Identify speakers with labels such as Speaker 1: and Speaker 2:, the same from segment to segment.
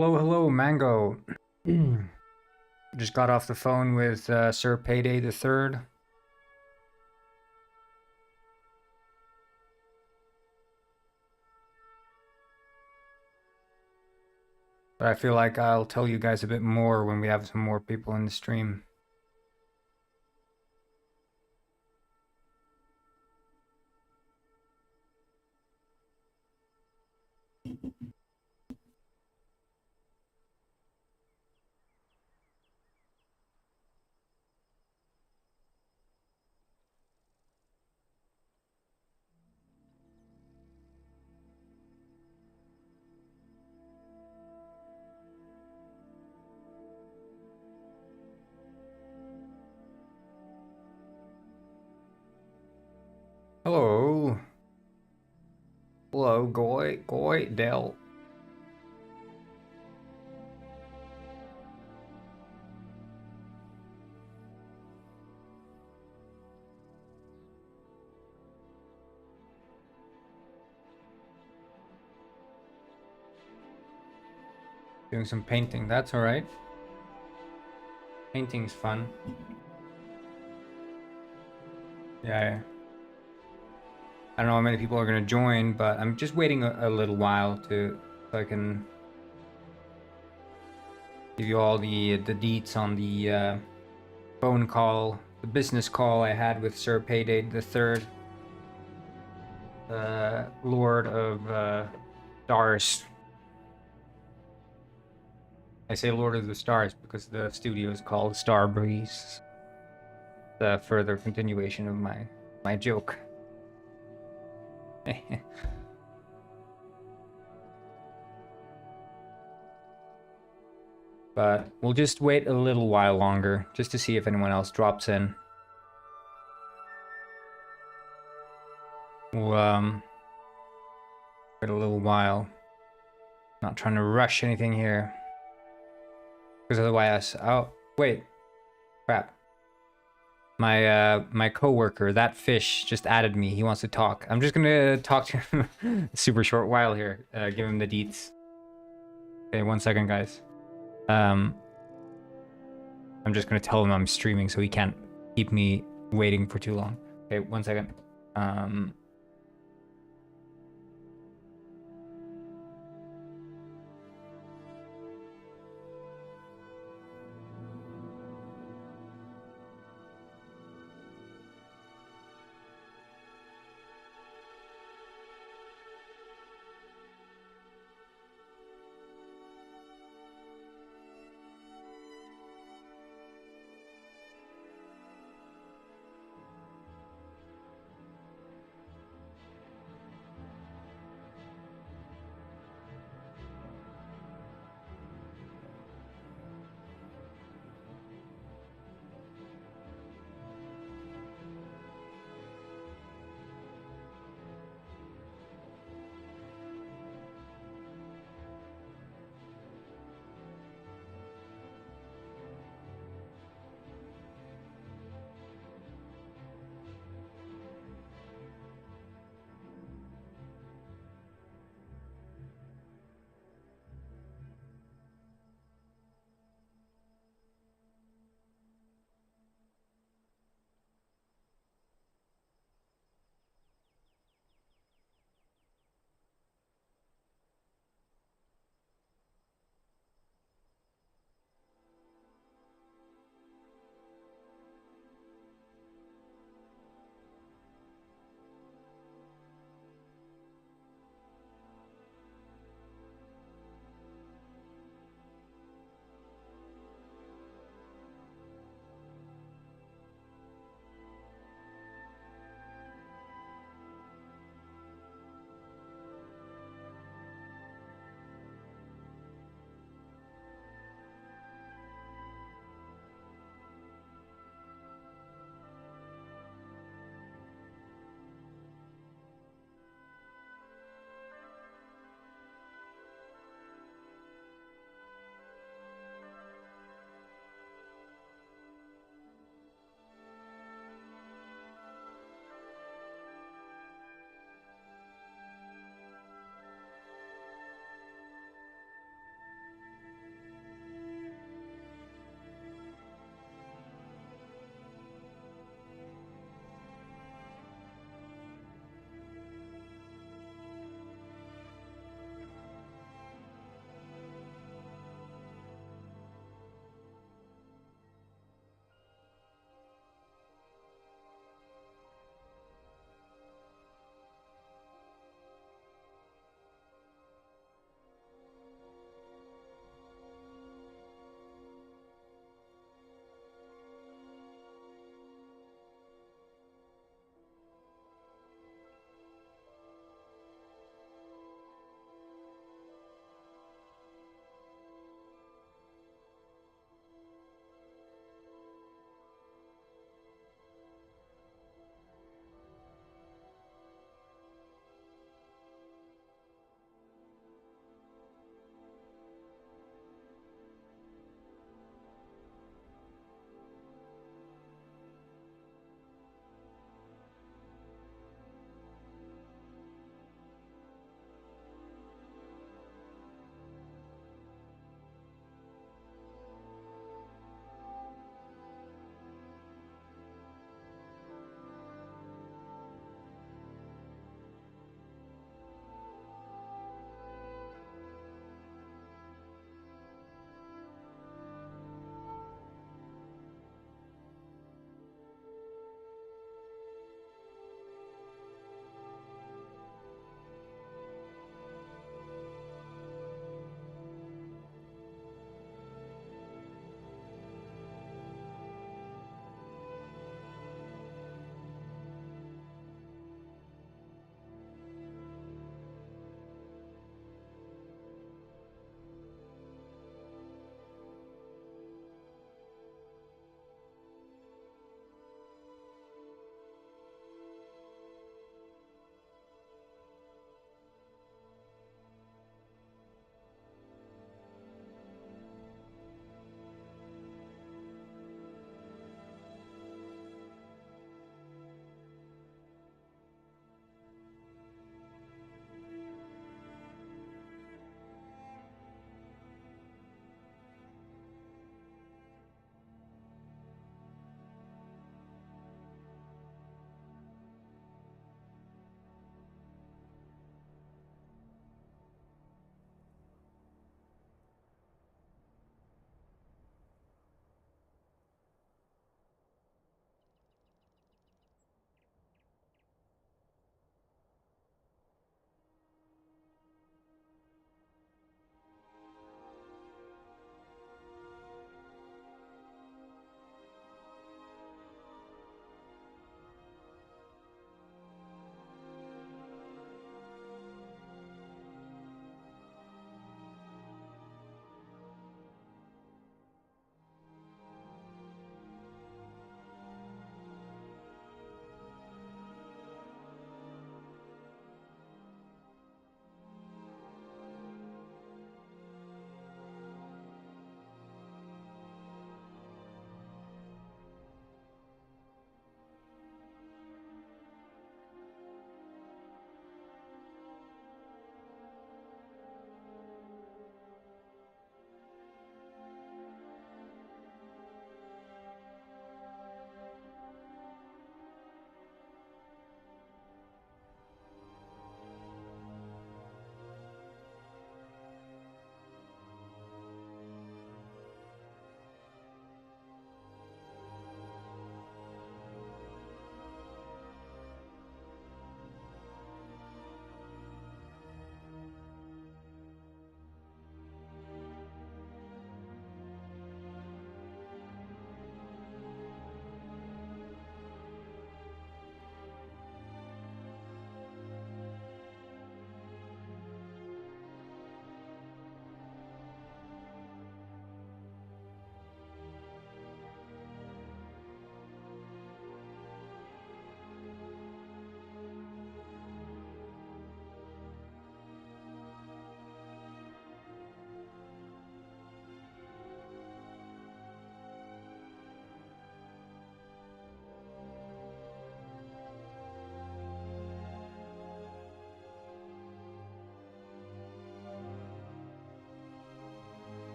Speaker 1: Hello, hello, Mango. Just got off the phone with Sir Payday the Third. But I feel like I'll tell you guys a bit more when we have some more people in the stream. Hello. Hello, Goy, Del. Doing some painting. That's all right. Painting's fun. Yeah. I don't know how many people are gonna join, but I'm just waiting a little while so I can give you all the deets on the phone call, the business call I had with Sir Payday the Third, Lord of Stars. I say Lord of the Stars because the studio is called Starbreeze. The further continuation of my joke. But we'll just wait a little while longer just to see if anyone else drops in. We'll wait a little while. Not trying to rush anything here. Because otherwise, oh wait, crap. My coworker, that fish, just added me. He wants to talk. I'm just gonna talk to him a super short while here. Give him the deets. Okay, 1 second, guys. I'm just gonna tell him I'm streaming so he can't keep me waiting for too long. Okay, 1 second.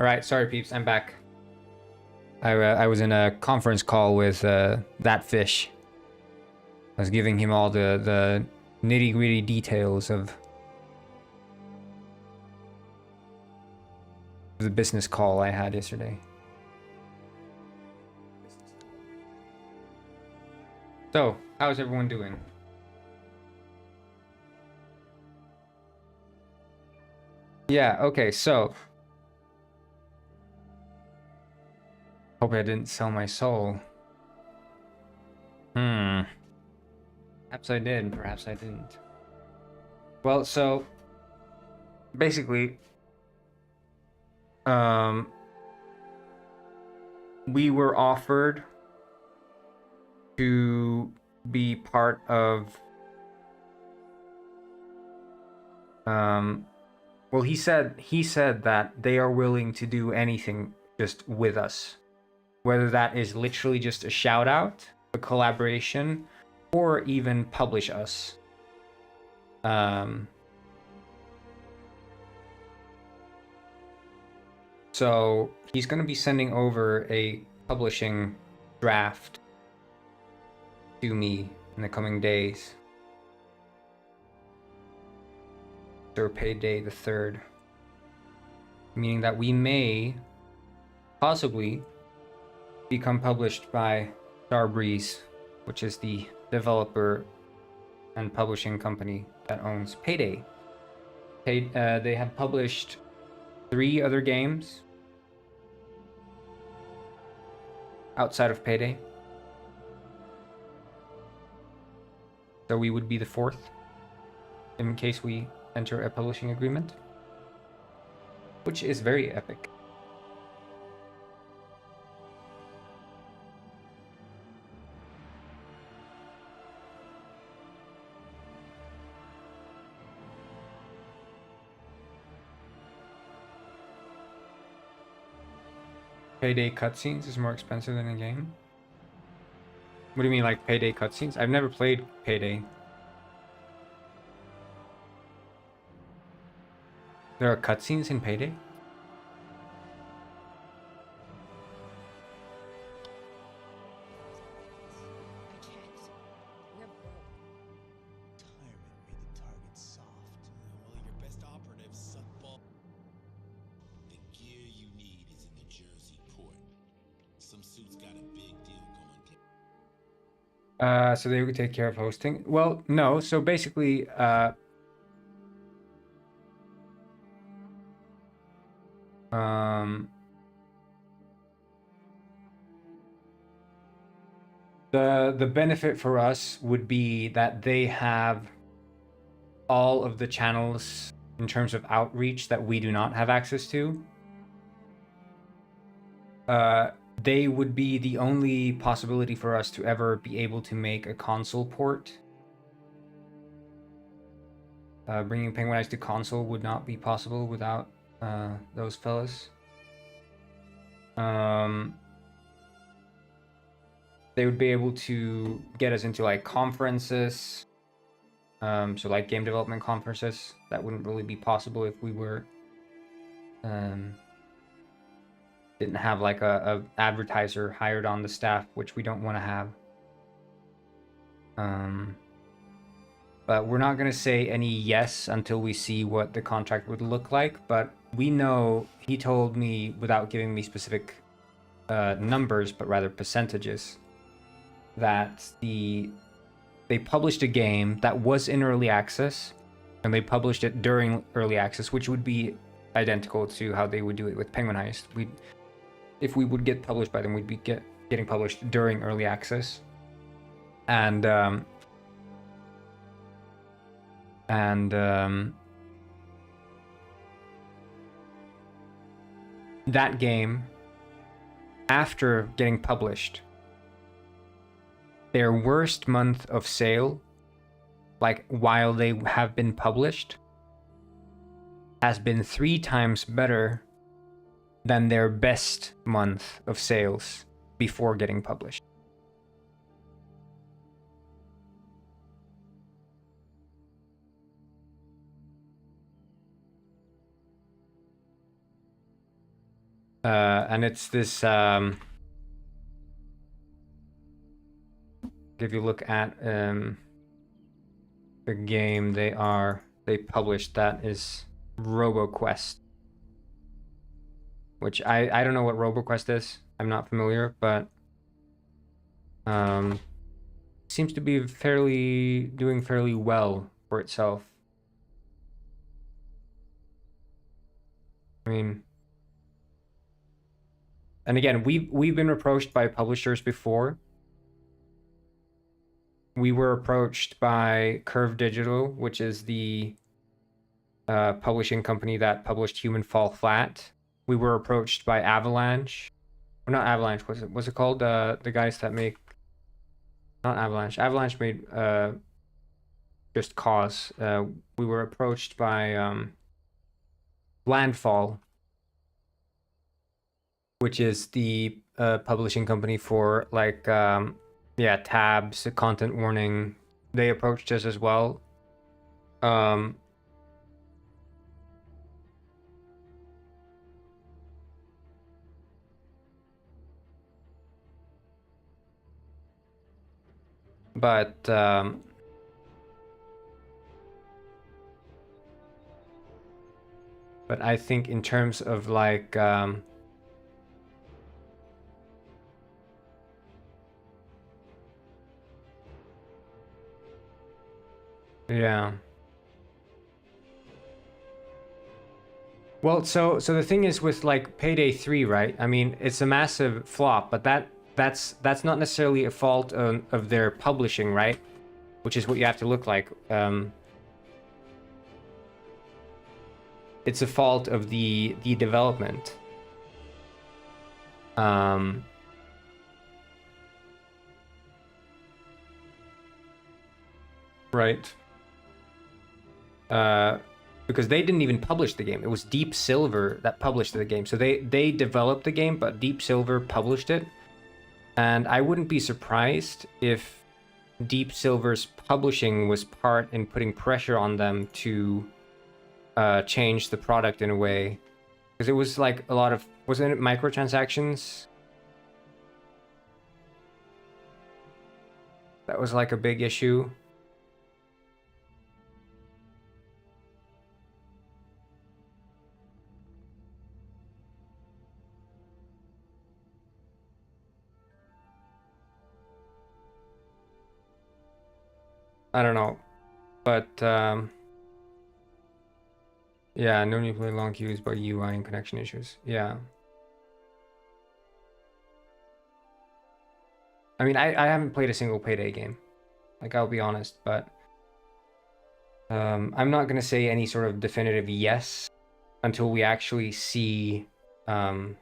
Speaker 1: All right, sorry peeps, I'm back. I was in a conference call with that fish. I was giving him all the nitty-gritty details of the business call I had yesterday. So, how's everyone doing? Yeah, okay, so hope I didn't sell my soul. Perhaps I did, perhaps I didn't. Well, so basically, we were offered to be part of well, he said that they are willing to do anything just with us, whether that is literally just a shout out, a collaboration, or even publish us. So he's going to be sending over a publishing draft to me in the coming days. Their payday the 3rd, meaning that we may possibly become published by Starbreeze, which is the developer and publishing company that owns Payday. They have published 3 other games outside of Payday, so we would be the 4th in case we enter a publishing agreement, which is very epic. Payday cutscenes is more expensive than a game? What do you mean, like Payday cutscenes? I've never played Payday. There are cutscenes in Payday? So they would take care of hosting? Well, no. So basically, the benefit for us would be that they have all of the channels in terms of outreach that we do not have access to. They would be the only possibility for us to ever be able to make a console port. Bringing Penguin Eyes to console would not be possible without those fellas. They would be able to get us into like conferences, so like game development conferences. That wouldn't really be possible if we were didn't have like a advertiser hired on the staff, which we don't want to have. But we're not going to say any yes until we see what the contract would look like. But we know, he told me without giving me specific numbers, but rather percentages, that they published a game that was in early access, and they published it during early access, which would be identical to how they would do it with Penguin Heist. If we would get published by them, we'd be getting published during early access. And that game, after getting published, their worst month of sale, like while they have been published, has been 3 times better than their best month of sales before getting published. And it's this if you look at the game they published, that is RoboQuest, which I don't know what RoboQuest is. I'm not familiar, but seems to be doing fairly well for itself. I mean, and again, we've been approached by publishers before. We were approached by Curve Digital, which is the publishing company that published Human Fall Flat. We were approached by Avalanche. Or not Avalanche, what's it called? The guys that make, not Avalanche. Avalanche made Just Cause. We were approached by Landfall, which is the publishing company for like yeah, tabs, content warning. They approached us as well. But I think in terms of like yeah. Well, so the thing is with like Payday 3, right? I mean, it's a massive flop, but that's not necessarily a fault of their publishing, right? Which is what you have to look like. It's a fault of the development. Right. Because they didn't even publish the game. It was Deep Silver that published the game. So they developed the game, but Deep Silver published it. And I wouldn't be surprised if Deep Silver's publishing was part in putting pressure on them to change the product in a way. Because it was like a lot of, wasn't it microtransactions? That was like a big issue. I don't know, but yeah, no need to play long queues, but UI and connection issues. Yeah. I mean, I haven't played a single Payday game. Like, I'll be honest, but I'm not gonna say any sort of definitive yes until we actually see the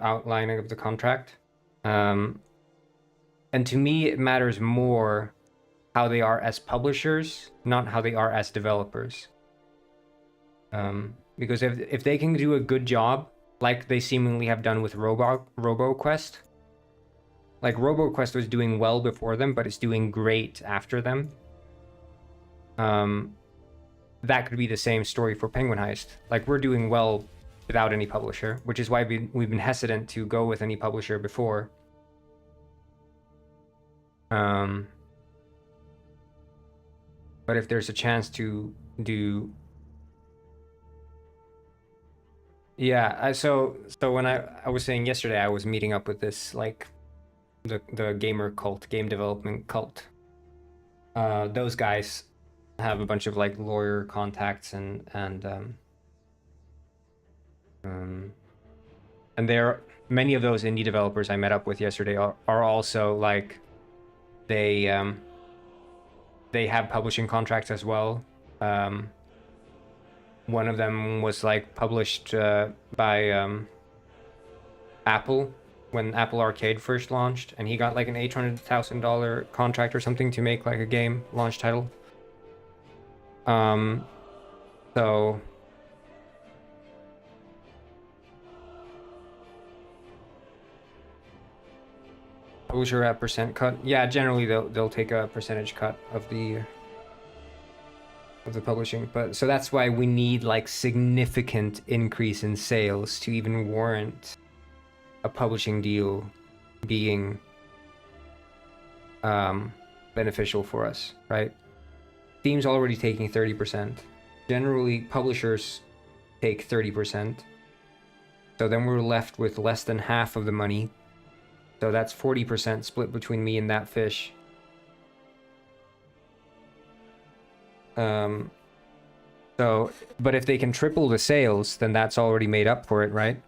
Speaker 1: outlining of the contract. And to me, it matters more how they are as publishers, not how they are as developers. Because if they can do a good job, like they seemingly have done with RoboQuest, like RoboQuest was doing well before them, but it's doing great after them. That could be the same story for Penguin Heist. Like, we're doing well without any publisher, which is why we've been hesitant to go with any publisher before. But if there's a chance to do, yeah. So when I was saying yesterday, I was meeting up with this like the gamer cult, game development cult. Those guys have a bunch of like lawyer contacts and there many of those indie developers I met up with yesterday are also like they have publishing contracts as well. One of them was like published by Apple when Apple Arcade first launched, and he got like an $800,000 contract or something to make like a game launch title. So publisher at percent cut. Yeah, generally they'll take a percentage cut of the of the publishing. But so that's why we need like significant increase in sales to even warrant a publishing deal being beneficial for us, right? Steam's already taking 30%. Generally, publishers take 30%. So then we're left with less than half of the money. So that's 40% split between me and that fish. So, but if they can triple the sales, then that's already made up for it, right?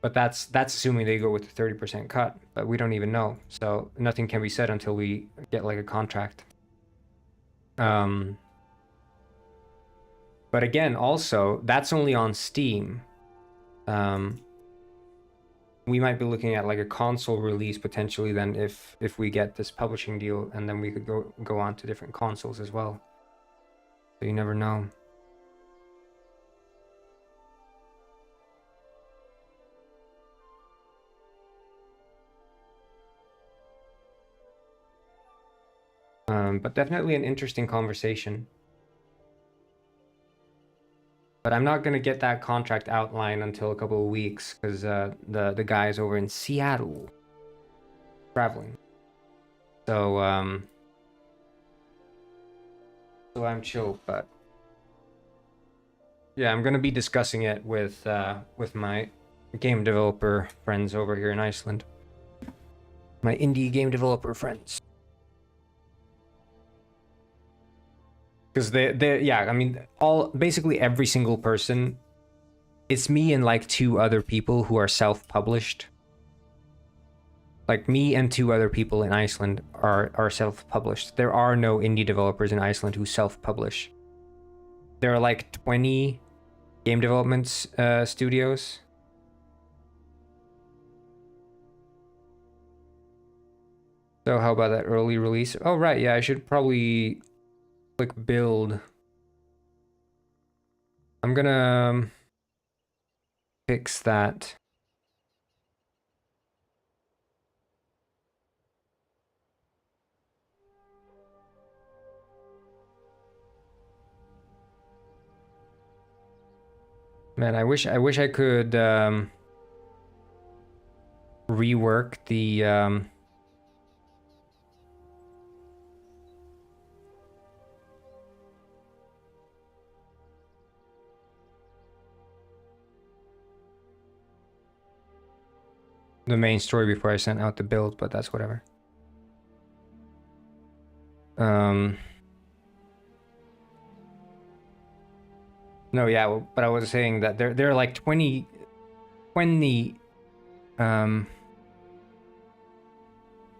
Speaker 1: But that's assuming they go with the 30% cut, but we don't even know. So nothing can be said until we get like a contract. But again, also, that's only on Steam. We might be looking at like a console release potentially then if we get this publishing deal, and then we could go on to different consoles as well. So you never know. But definitely an interesting conversation. But I'm not gonna get that contract outline until a couple of weeks because the guy is over in Seattle traveling. So so I'm chill, but yeah, I'm gonna be discussing it with my game developer friends over here in Iceland. My indie game developer friends. Because they yeah, I mean, basically every single person, it's me and like 2 other people who are self-published. Like me and 2 other people in Iceland are self-published. There are no indie developers in Iceland who self-publish. There are like 20 game development studios. So how about that early release? Oh right, yeah, I should probably click build. I'm gonna fix that. Man, I wish I could rework the main story before I sent out the build, but that's whatever. No, yeah, well, but I was saying that there are like 20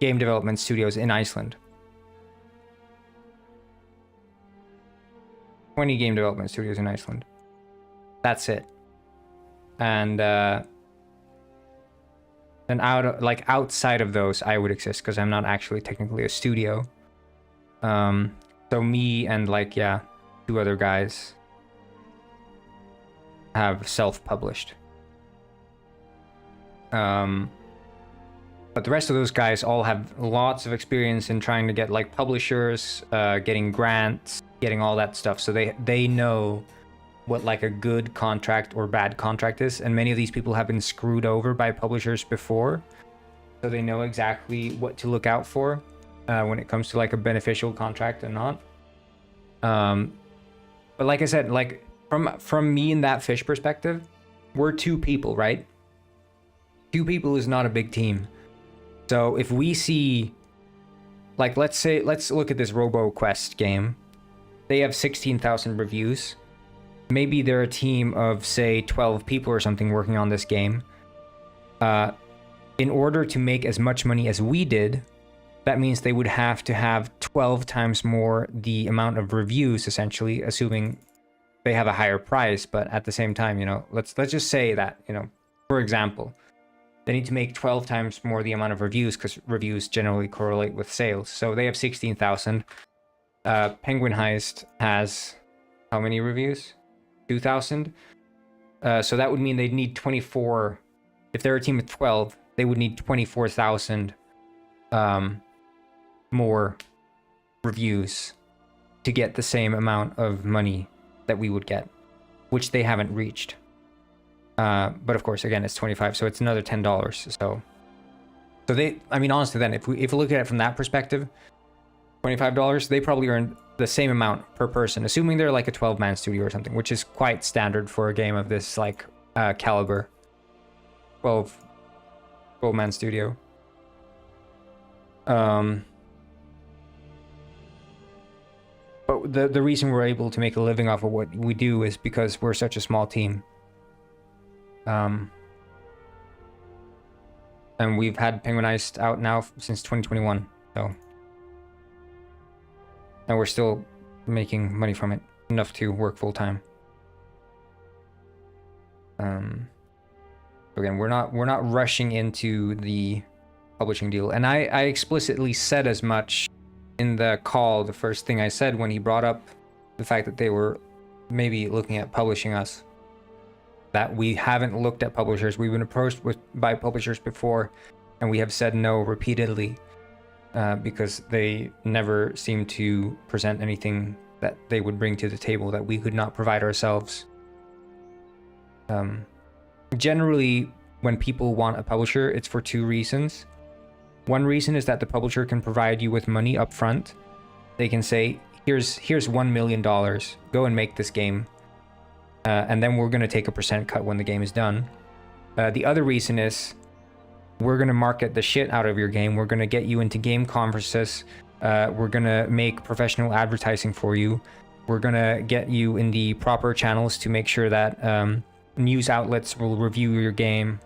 Speaker 1: game development studios in Iceland. 20 game development studios in Iceland. That's it. And then outside of those, I would exist because I'm not actually technically a studio. So me and like, yeah, 2 other guys have self-published. But the rest of those guys all have lots of experience in trying to get like publishers, getting grants, getting all that stuff. So they know what like a good contract or bad contract is, and many of these people have been screwed over by publishers before, so they know exactly what to look out for when it comes to like a beneficial contract and not. But like I said, like from me and that fish perspective, we're 2 people, right? 2 people is not a big team. So if we see, like, let's look at this RoboQuest game. They have 16,000 reviews. Maybe they're a team of, say, 12 people or something working on this game. In order to make as much money as we did, that means they would have to have 12 times more the amount of reviews, essentially, assuming they have a higher price. But at the same time, you know, let's just say that, you know, for example, they need to make 12 times more the amount of reviews because reviews generally correlate with sales. So they have 16,000. Penguin Heist has how many reviews? 2,000. So that would mean they'd need 24. If they're a team of 12, they would need 24,000 more reviews to get the same amount of money that we would get, which they haven't reached. But of course, again, it's 25, so it's another $10. So they, I mean, honestly, then if we look at it from that perspective, $25, they probably earned the same amount per person, assuming they're like a 12-man studio or something, which is quite standard for a game of this like caliber. 12-man studio. But the reason we're able to make a living off of what we do is because we're such a small team. And we've had Penguinized out now since 2021, so. And we're still making money from it, enough to work full time. Again, we're not rushing into the publishing deal, and I explicitly said as much in the call. The first thing I said when he brought up the fact that they were maybe looking at publishing us, that we haven't looked at publishers. We've been approached by publishers before, and we have said no repeatedly. Because they never seem to present anything that they would bring to the table that we could not provide ourselves. Generally, when people want a publisher, it's for two reasons. One reason is that the publisher can provide you with money up front. They can say, here's $1 million, go and make this game. And then we're going to take a % cut when the game is done. The other reason is, we're going to market the shit out of your game. We're going to get you into game conferences. We're going to make professional advertising for you. We're going to get you in the proper channels to make sure that news outlets will review your game.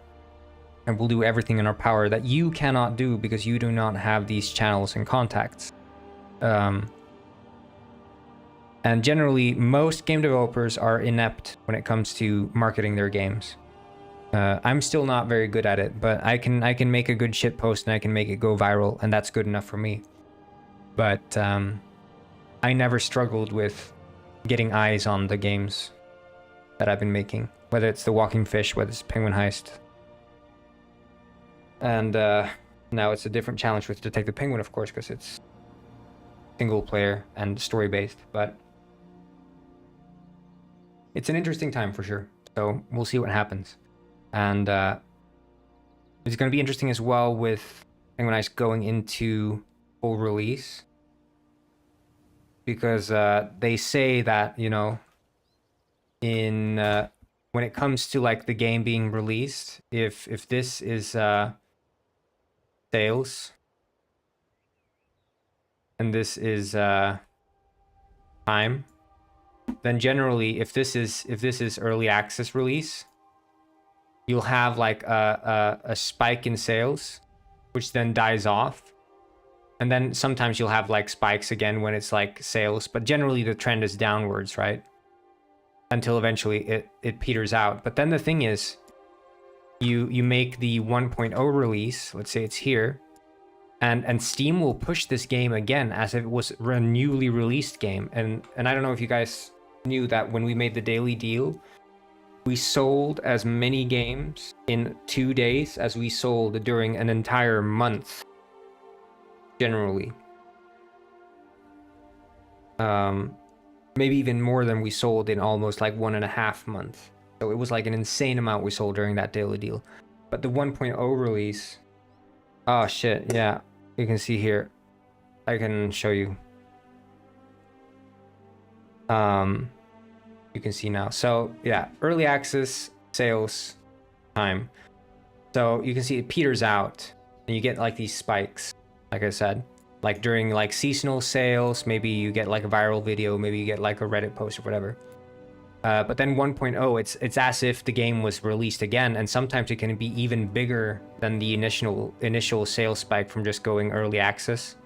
Speaker 1: And we'll do everything in our power that you cannot do because you do not have these channels and contacts. And generally, most game developers are inept when it comes to marketing their games. I'm still not very good at it, but I can make a good shit post and I can make it go viral, and that's good enough for me. But I never struggled with getting eyes on the games that I've been making, whether it's The Walking Fish, whether it's Penguin Heist. And now it's a different challenge with Detective Penguin, of course, because it's single player and story based, but it's an interesting time for sure. So we'll see what happens. And it's going to be interesting as well with Penguin Ice going into full release, because they say that, you know, in when it comes to like the game being released, if this is sales and this is time, then generally if this is early access release, you'll have like a spike in sales, which then dies off. And then sometimes you'll have like spikes again when it's like sales, but generally the trend is downwards, right? Until eventually it peters out. But then the thing is, you make the 1.0 release, let's say it's here, and Steam will push this game again as if it was a newly released game. And I don't know if you guys knew that when we made the daily deal, we sold as many games in 2 days as we sold during an entire month, generally. Maybe even more than we sold in almost like 1.5 months. So it was like an insane amount we sold during that daily deal. But the 1.0 release, oh shit, yeah, you can see here. I can show you. You can see now. So yeah, early access sales time. So you can see it peters out and you get like these spikes, like I said, like during like seasonal sales, maybe you get like a viral video, maybe you get like a Reddit post or whatever. But then 1.0, it's as if the game was released again, and sometimes it can be even bigger than the initial sales spike from just going early access.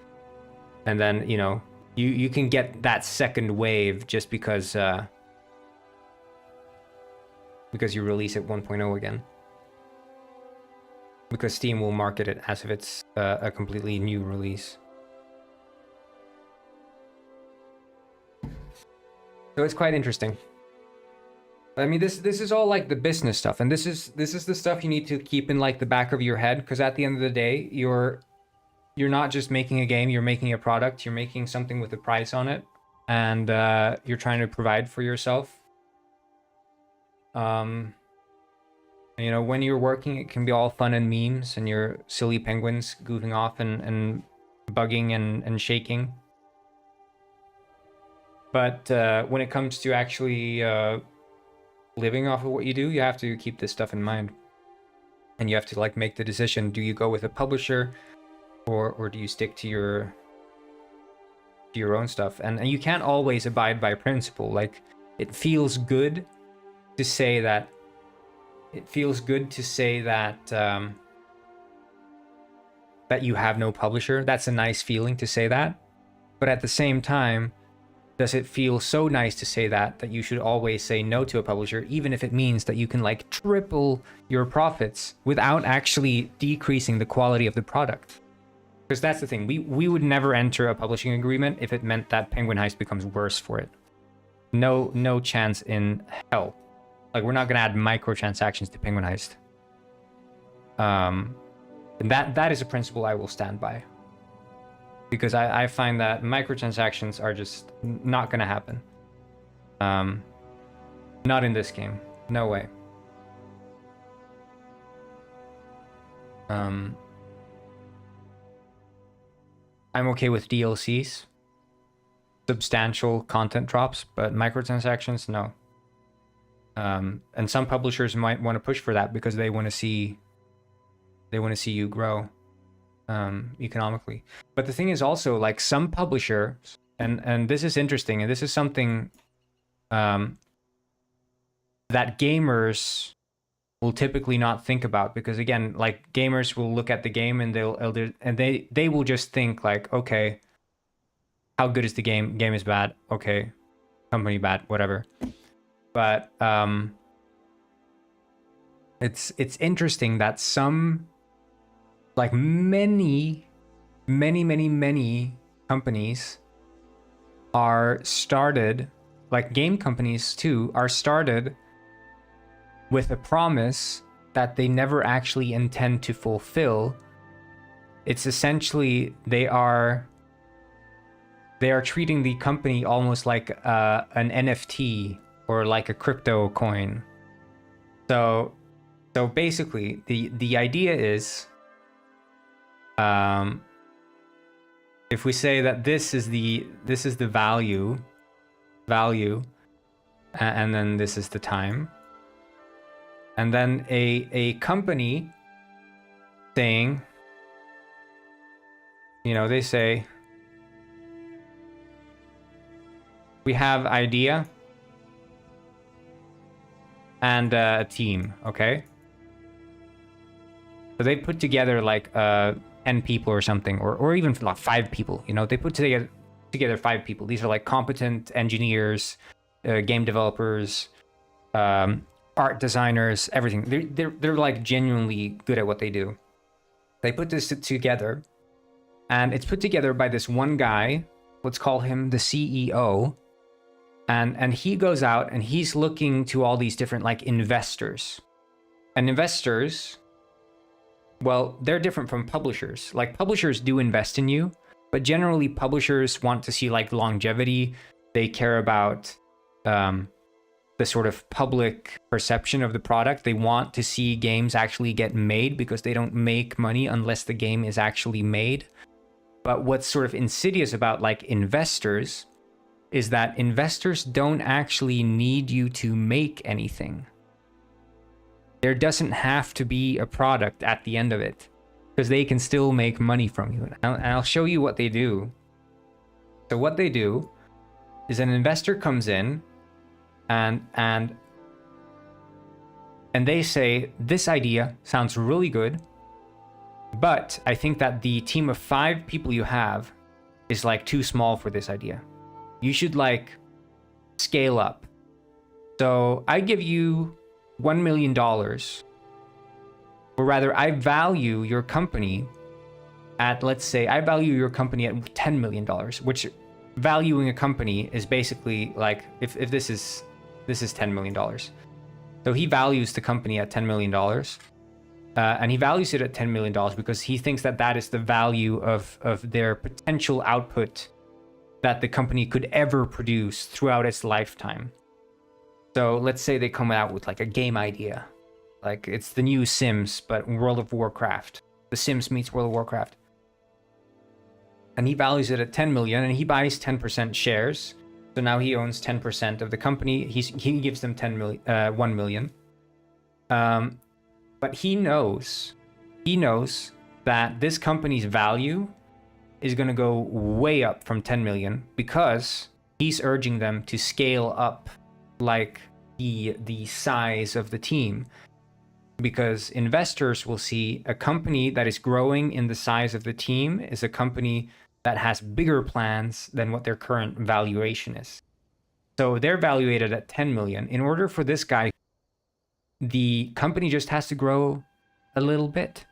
Speaker 1: And then, you know, you can get that second wave just because you release it 1.0 again. Because Steam will market it as if it's a completely new release. So it's quite interesting. I mean, this is all like the business stuff, and this is the stuff you need to keep in like the back of your head, because at the end of the day, your you're not just making a game, you're making a product, you're making something with a price on it, and you're trying to provide for yourself. You know, when you're working, it can be all fun and memes and your silly penguins goofing off and bugging and shaking. But when it comes to actually living off of what you do, you have to keep this stuff in mind. And you have to like make the decision, do you go with a publisher or do you stick to your own stuff? And you can't always abide by principle. Like, it feels good to say that that you have no publisher. That's a nice feeling to say that. But at the same time, does it feel so nice to say that you should always say no to a publisher, even if it means that you can like triple your profits without actually decreasing the quality of the product? Because that's the thing. We would never enter a publishing agreement if it meant that Penguin Heist becomes worse for it. No chance in hell. Like, we're not gonna add microtransactions to Penguin Heist. And that is a principle I will stand by. Because I find that microtransactions are just not gonna happen. Not in this game. No way. I'm okay with DLCs. Substantial content drops, but microtransactions, no. And some publishers might want to push for that because they want to see you grow economically. But the thing is also, like, some publishers, and this is interesting, and this is something that gamers will typically not think about, because again, like, gamers will look at the game and they will just think like, okay, how good is the game? Game is bad. Okay, company bad, whatever. But it's interesting that some, like, many companies are started, like game companies too, are started with a promise that they never actually intend to fulfill. It's essentially they are treating the company almost like an NFT or like a crypto coin. So basically the idea is, if we say that this is the value, and then this is the time, and then a company saying, you know, they say, we have idea and a team, okay? So they put together like 10 people or something, or even like 5 people, you know, they put together 5 people. These are like competent engineers, game developers, art designers, everything. They're like genuinely good at what they do. They put this together, and it's put together by this one guy. Let's call him the CEO. And he goes out and he's looking to all these different like investors. And investors, well, they're different from publishers. Like, publishers do invest in you, but generally publishers want to see like longevity. They care about the sort of public perception of the product. They want to see games actually get made, because they don't make money unless the game is actually made. But what's sort of insidious about like investors is that investors don't actually need you to make anything. There doesn't have to be a product at the end of it, because they can still make money from you. And I'll show you what they do. So what they do is an investor comes in and they say, this idea sounds really good, but I think that the team of 5 people you have is like too small for this idea. You should like scale up. So I give you $1 million, or rather I value your company at, let's say I value your company at $10 million, which valuing a company is basically like, if this is $10 million. So he values the company at $10 million. And he values it at $10 million because he thinks that that is the value of their potential output that the company could ever produce throughout its lifetime. So let's say they come out with like a game idea, like it's the new Sims, but World of Warcraft. The Sims meets World of Warcraft. And he values it at 10 million, and he buys 10% shares. So now he owns 10% of the company. He gives them 1 million. But he knows that this company's value is going to go way up from 10 million because he's urging them to scale up like the size of the team. Because investors will see a company that is growing in the size of the team is a company that has bigger plans than what their current valuation is. So they're valuated at 10 million. In order for this guy, the company just has to grow a little bit.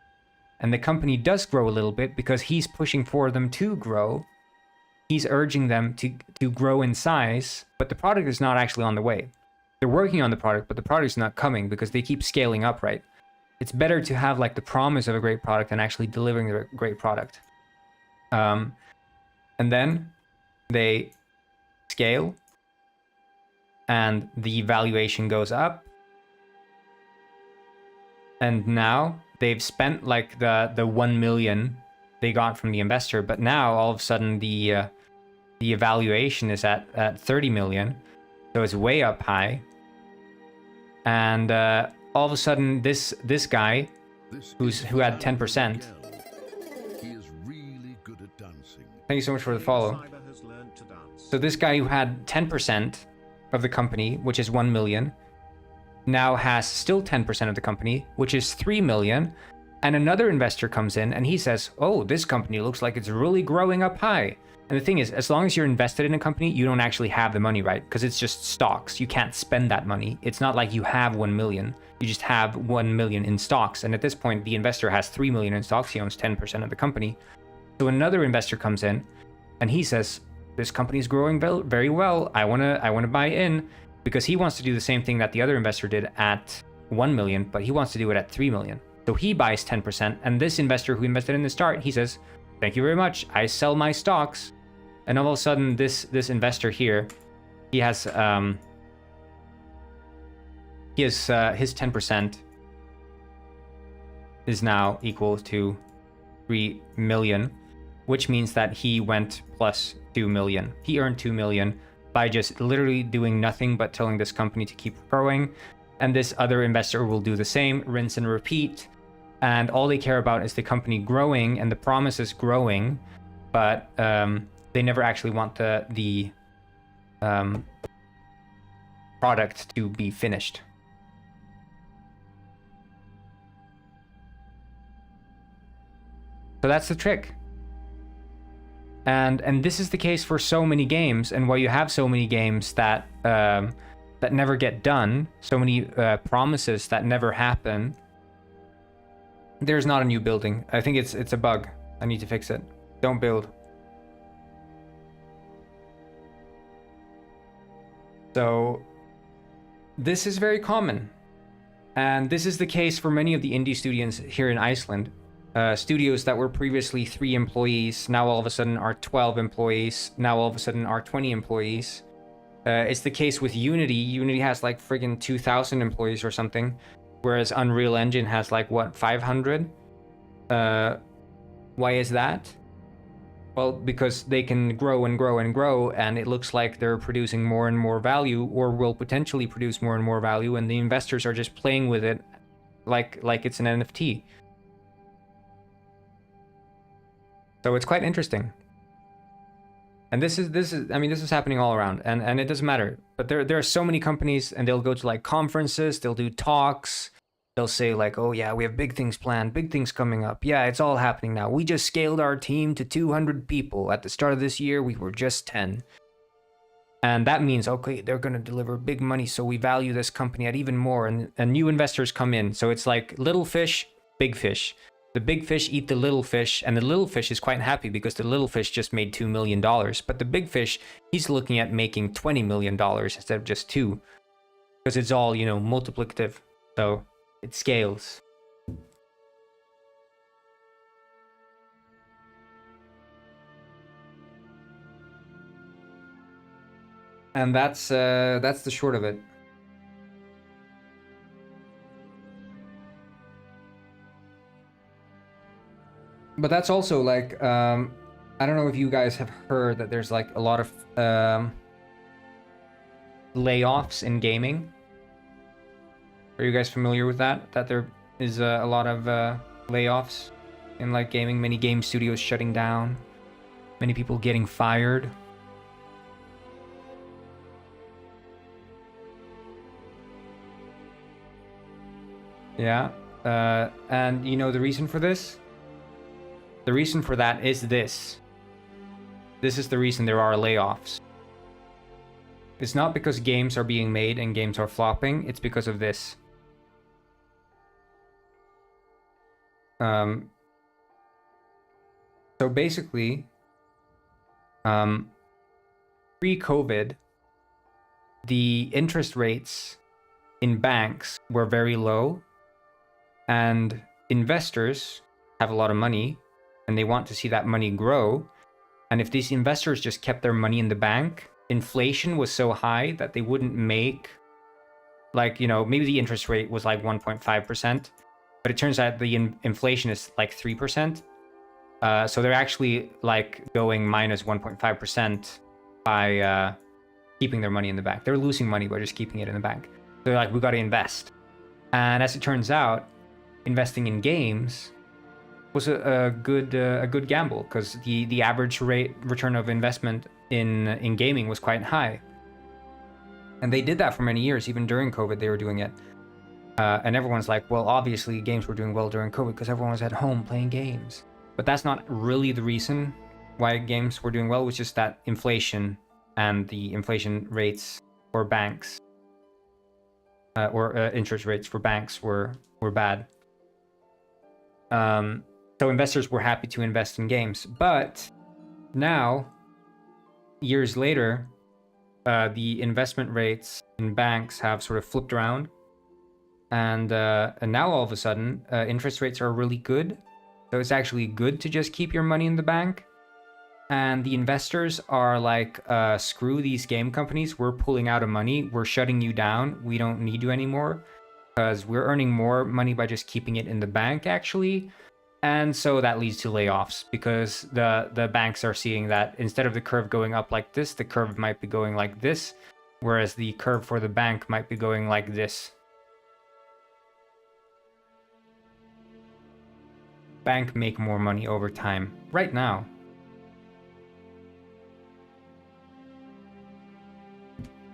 Speaker 1: And the company does grow a little bit because he's pushing for them to grow. He's urging them to grow in size, but the product is not actually on the way. They're working on the product, but the product's not coming because they keep scaling up, right? It's better to have like the promise of a great product than actually delivering a great product. And then they scale and the valuation goes up. And now they've spent like the 1 million they got from the investor, but now all of a sudden the evaluation is at 30 million. So it's way up high. And all of a sudden this guy who had 10%.
Speaker 2: He is really good at dancing.
Speaker 1: Thank you so much for the follow. So this guy who had 10% of the company, which is 1 million, now has still 10% of the company, which is 3 million. And another investor comes in and he says, oh, this company looks like it's really growing up high. And the thing is, as long as you're invested in a company, you don't actually have the money, right? Because it's just stocks. You can't spend that money. It's not like you have 1 million. You just have 1 million in stocks. And at this point, the investor has 3 million in stocks. He owns 10% of the company. So another investor comes in and he says, this company is growing very well. I want to buy in, because he wants to do the same thing that the other investor did at 1 million, but he wants to do it at 3 million. So he buys 10%. And this investor who invested in the start, he says, thank you very much. I sell my stocks. And all of a sudden, this investor here, he has his 10% is now equal to 3 million, which means that he went plus 2 million. He earned 2 million by just literally doing nothing but telling this company to keep growing. And this other investor will do the same, rinse and repeat. And all they care about is the company growing and the promise is growing, but they never actually want the product to be finished. So that's the trick. And this is the case for so many games, and why you have so many games that that never get done, so many promises that never happen. There's not a new building. I think it's a bug. I need to fix it. Don't build. So this is very common. And this is the case for many of the indie studios here in Iceland. Studios that were previously 3 employees, now all of a sudden are 12 employees, now all of a sudden are 20 employees. It's the case with Unity. Unity has like friggin' 2,000 employees or something, whereas Unreal Engine has like, what, 500? Why is that? Well, because they can grow and grow and grow, and it looks like they're producing more and more value, or will potentially produce more and more value, and the investors are just playing with it like it's an NFT. So it's quite interesting. And this is happening all around, and it doesn't matter. But there are so many companies, and they'll go to like conferences, they'll do talks, they'll say like, oh yeah, we have big things planned, big things coming up. Yeah, it's all happening now. We just scaled our team to 200 people. At the start of this year, we were just 10. And that means, okay, they're going to deliver big money, so we value this company at even more, and new investors come in. So it's like little fish, big fish. The big fish eat the little fish, and the little fish is quite happy because the little fish just made $2 million. But the big fish, he's looking at making $20 million instead of just 2. Because it's all, multiplicative. So it scales. And that's the short of it. But that's also like, I don't know if you guys have heard that there's like a lot of layoffs in gaming. Are you guys familiar with that? That there is a lot of layoffs in like gaming, many game studios shutting down, many people getting fired. Yeah. And you know the reason for this? The reason for that is this. This is the reason there are layoffs. It's not because games are being made and games are flopping, it's because of this. So basically, pre-COVID, the interest rates in banks were very low, and investors have a lot of money and they want to see that money grow. And if these investors just kept their money in the bank, inflation was so high that they wouldn't make, like, you know, maybe the interest rate was like 1.5%, but it turns out the inflation is like 3%. So they're actually like going minus 1.5% by keeping their money in the bank. They're losing money by just keeping it in the bank. They're like, we got to invest. And as it turns out, investing in games was a good gamble, because the average rate return of investment in gaming was quite high. And they did that for many years. Even during COVID, they were doing it. And everyone's like, well, obviously games were doing well during COVID because everyone was at home playing games. But that's not really the reason why games were doing well. It was just that inflation and the inflation rates for banks, or interest rates for banks were bad. So investors were happy to invest in games. But now, years later, the investment rates in banks have sort of flipped around. And now all of a sudden, interest rates are really good. So it's actually good to just keep your money in the bank. And the investors are like, screw these game companies. We're pulling out of money. We're shutting you down. We don't need you anymore, because we're earning more money by just keeping it in the bank, actually. And so that leads to layoffs, because the banks are seeing that instead of the curve going up like this, the curve might be going like this, whereas the curve for the bank might be going like this. Bank make more money over time right now.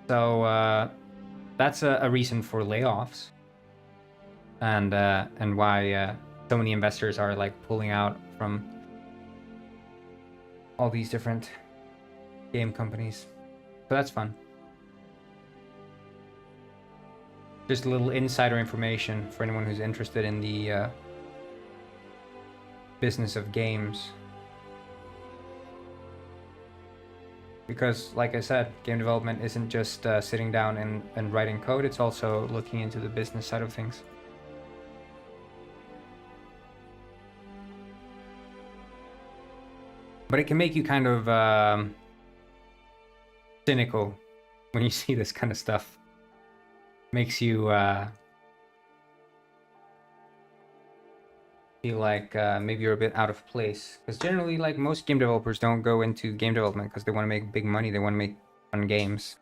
Speaker 1: So that's a reason for layoffs, and why so many investors are like pulling out from all these different game companies. So that's fun. Just a little insider information for anyone who's interested in the business of games. Because, like I said, game development isn't just sitting down and writing code, it's also looking into the business side of things. But it can make you kind of cynical when you see this kind of stuff. Makes you feel like maybe you're a bit out of place. Because generally, like, most game developers don't go into game development because they want to make big money. They want to make fun games.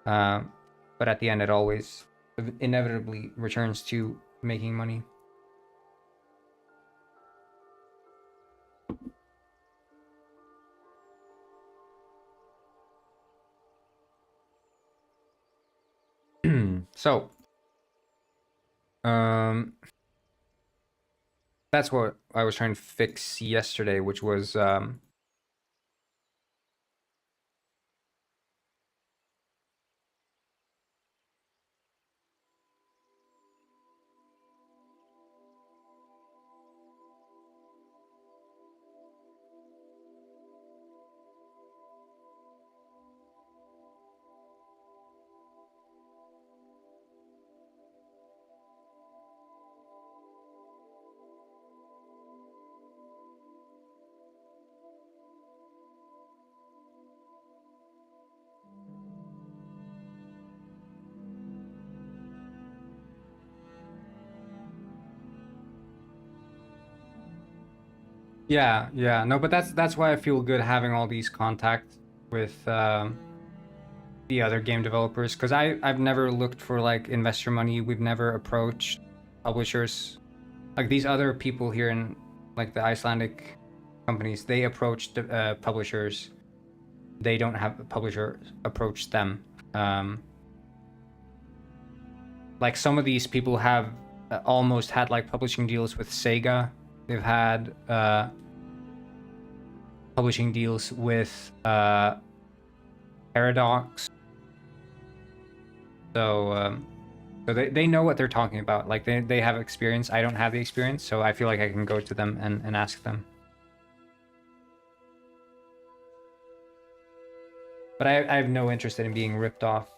Speaker 1: But at the end, it always inevitably returns to making money. So, that's what I was trying to fix yesterday, which was Yeah. No, but that's why I feel good having all these contacts with the other game developers, because I've never looked for like investor money. We've never approached publishers. Like these other people here in like the Icelandic companies, they approach publishers. They don't have a publisher approach them. Like some of these people have almost had like publishing deals with Sega. They've had publishing deals with Paradox. So they know what they're talking about. Like they have experience. I don't have the experience, so I feel like I can go to them and ask them. But I have no interest in being ripped off.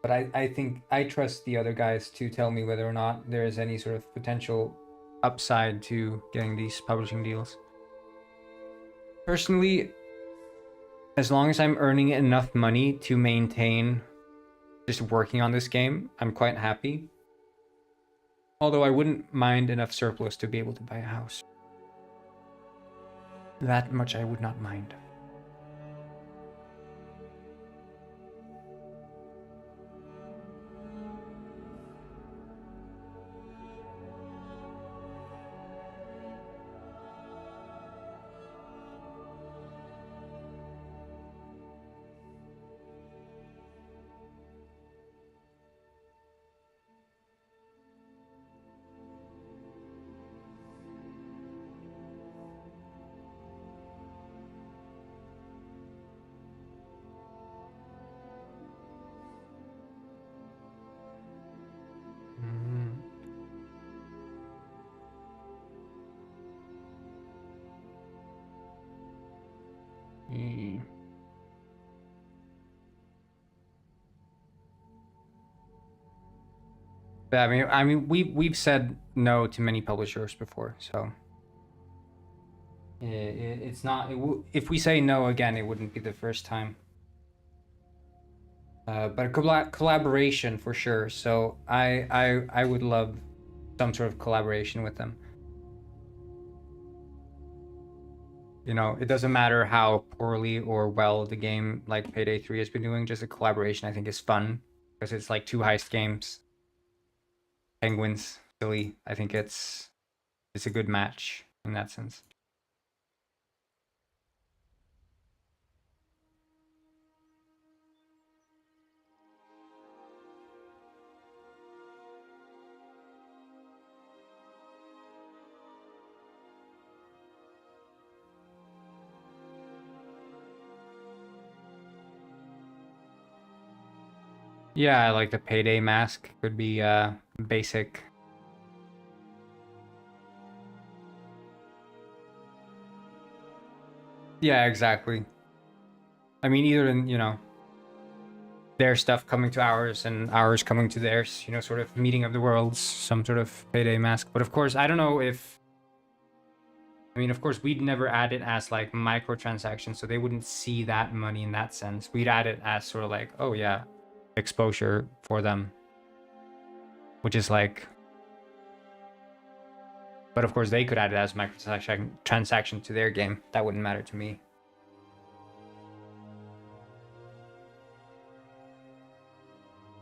Speaker 1: But I think I trust the other guys to tell me whether or not there is any sort of potential upside to getting these publishing deals. Personally, as long as I'm earning enough money to maintain just working on this game, I'm quite happy. Although I wouldn't mind enough surplus to be able to buy a house. That much I would not mind. Mm. But I mean, we've said no to many publishers before, so it's not. If we say no again, it wouldn't be the first time. But a collaboration for sure. So I would love some sort of collaboration with them. You know, it doesn't matter how poorly or well the game like Payday 3 has been doing. Just a collaboration, I think, is fun because it's like two heist games. Penguins, silly. I think it's a good match in that sense. Yeah, like the Payday mask could be basic. Yeah, exactly. I mean, either in, you know, their stuff coming to ours and ours coming to theirs, you know, sort of meeting of the worlds, some sort of Payday mask. But of course, I don't know if, I mean, of course, we'd never add it as like microtransactions, so they wouldn't see that money in that sense. We'd add it as sort of like, oh yeah, exposure for them, which is like, but of course they could add it as microtransaction to their game. That wouldn't matter to me.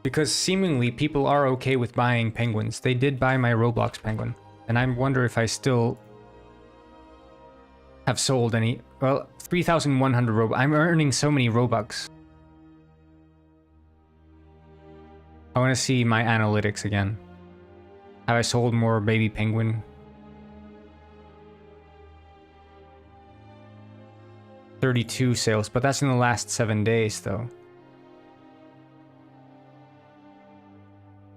Speaker 1: Because seemingly people are okay with buying penguins. They did buy my Roblox penguin, and I wonder if I still have sold any. Well, 3,100 Robux. I'm earning so many Robux. I want to see my analytics again. Have I sold more baby penguin? 32 sales, but that's in the last 7 days though.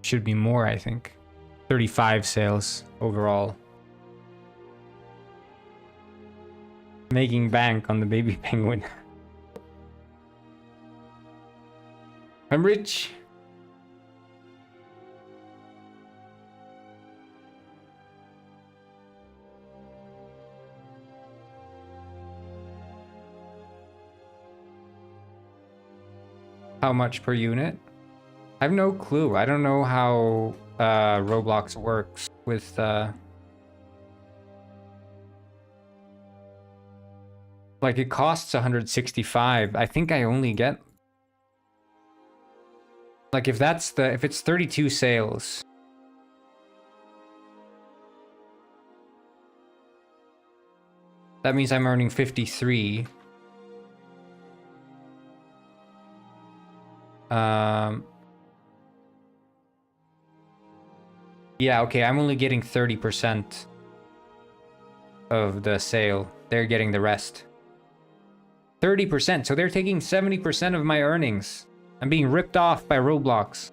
Speaker 1: Should be more, I think. 35 sales overall. Making bank on the baby penguin. I'm rich. How much per unit? I have no clue. I don't know how Roblox works with Like it costs 165. I think I only get like if it's 32 sales. That means I'm earning 53. Yeah, okay, I'm only getting 30% of the sale. They're getting the rest. 30%, so they're taking 70% of my earnings. I'm being ripped off by Roblox.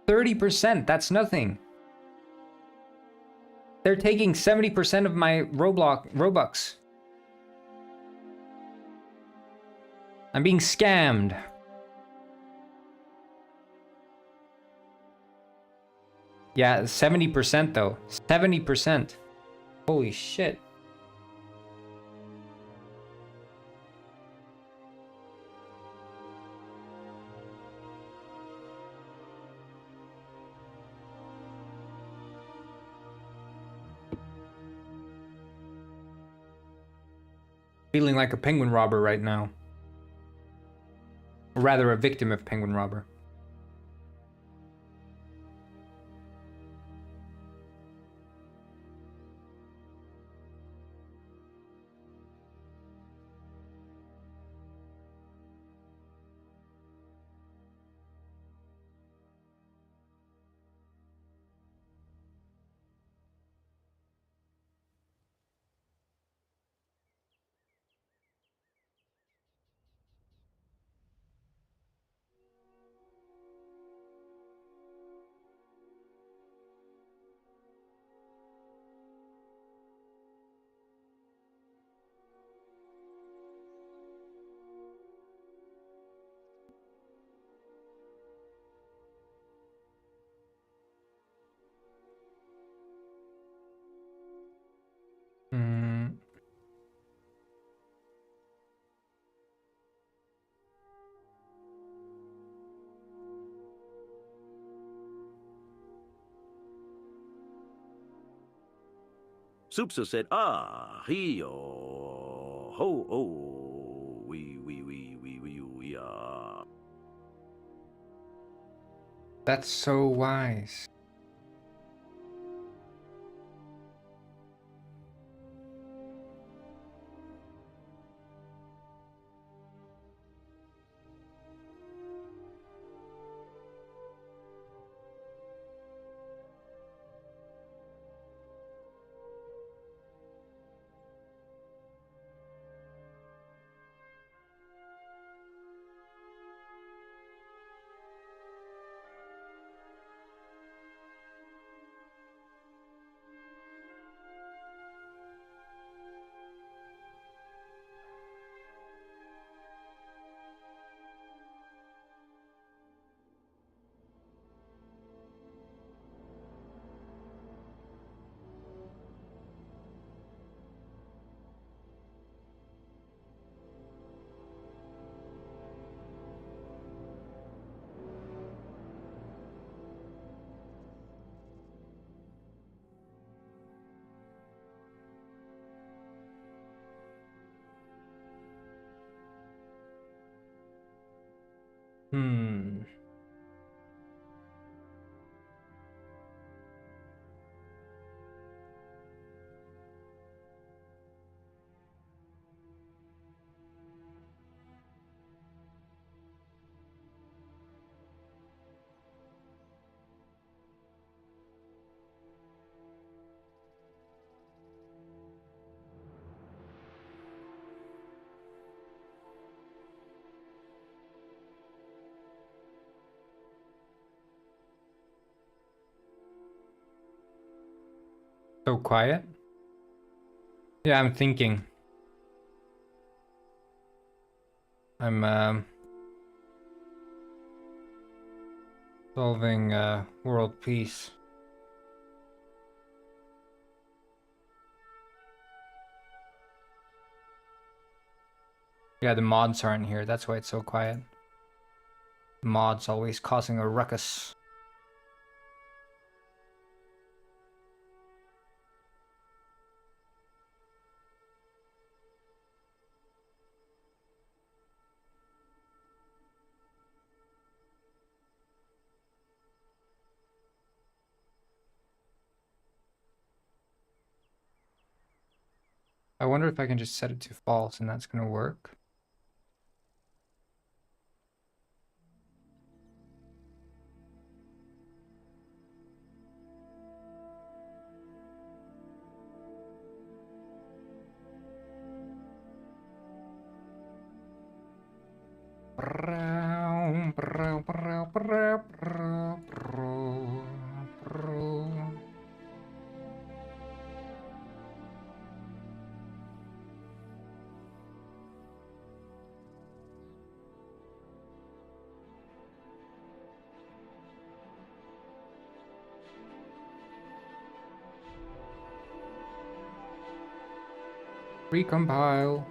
Speaker 1: %, that's nothing. They're taking 70% of my Robux. I'm being scammed. Yeah, 70% though. 70%. Holy shit. Feeling like a penguin robber right now. Or rather, a victim of penguin robber. Hmm.
Speaker 3: Supsa said, ah, he, oh, ho, oh, we,
Speaker 1: That's so wise. Hmm. So quiet? Yeah, I'm thinking. I'm solving world peace. Yeah, the mods aren't here. That's why it's so quiet. Mods always causing a ruckus. I wonder if I can just set it to false and that's gonna work. Recompile.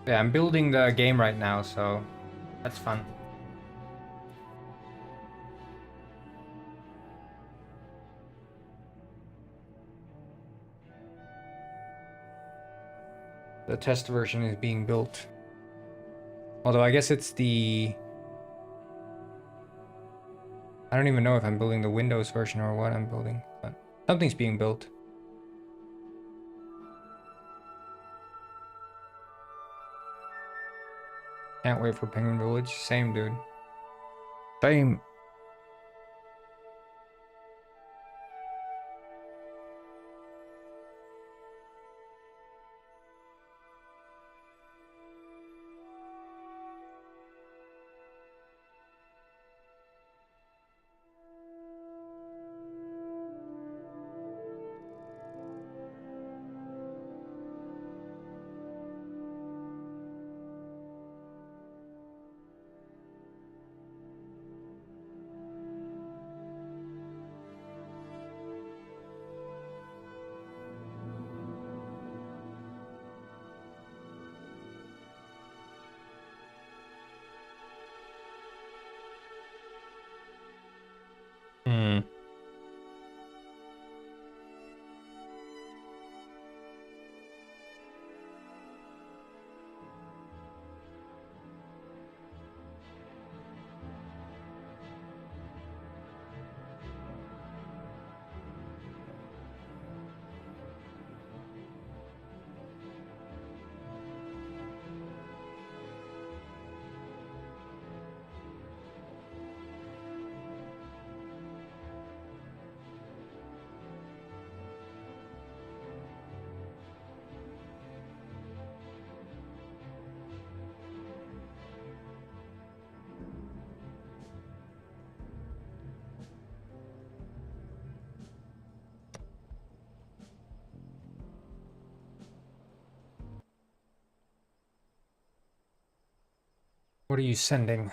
Speaker 1: Yeah, I'm building the game right now, so that's fun. The test version is being built. Although I guess it's the... I don't even know if I'm building the Windows version or what I'm building, but something's being built. Can't wait for Penguin Village. Same, dude. Same. Hmm. What are you sending?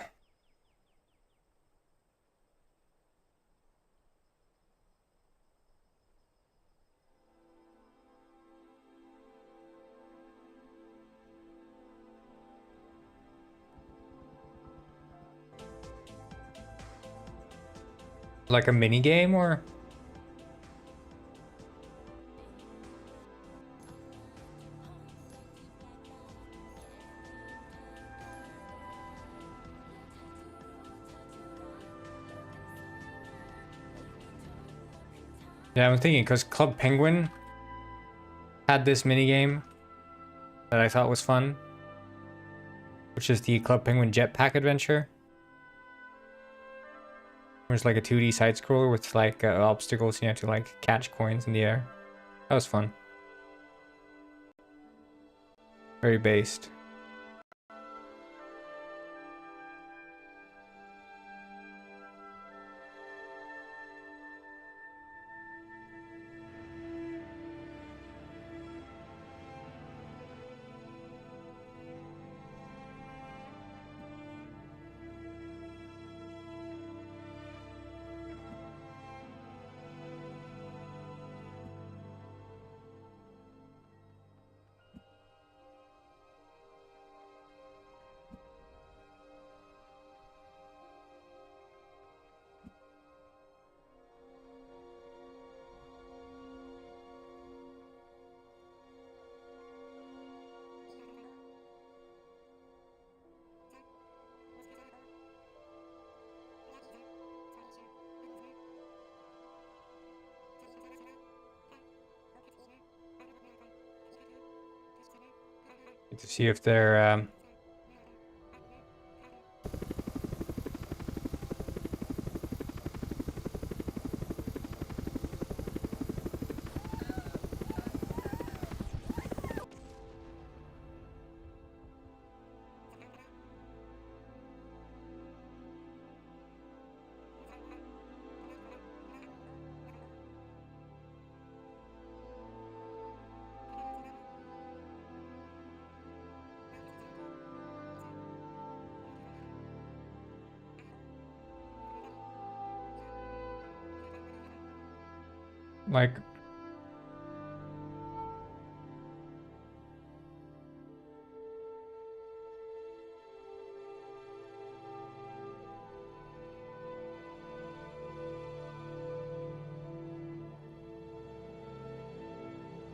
Speaker 1: Like a mini game or? Yeah, I'm thinking because Club Penguin had this mini game that I thought was fun, which is the Club Penguin Jetpack Adventure. Where it's like a 2D side scroller with like obstacles and you have to like catch coins in the air. That was fun. Very based. to see if they're like.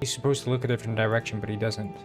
Speaker 1: He's supposed to look a different direction, but he doesn't.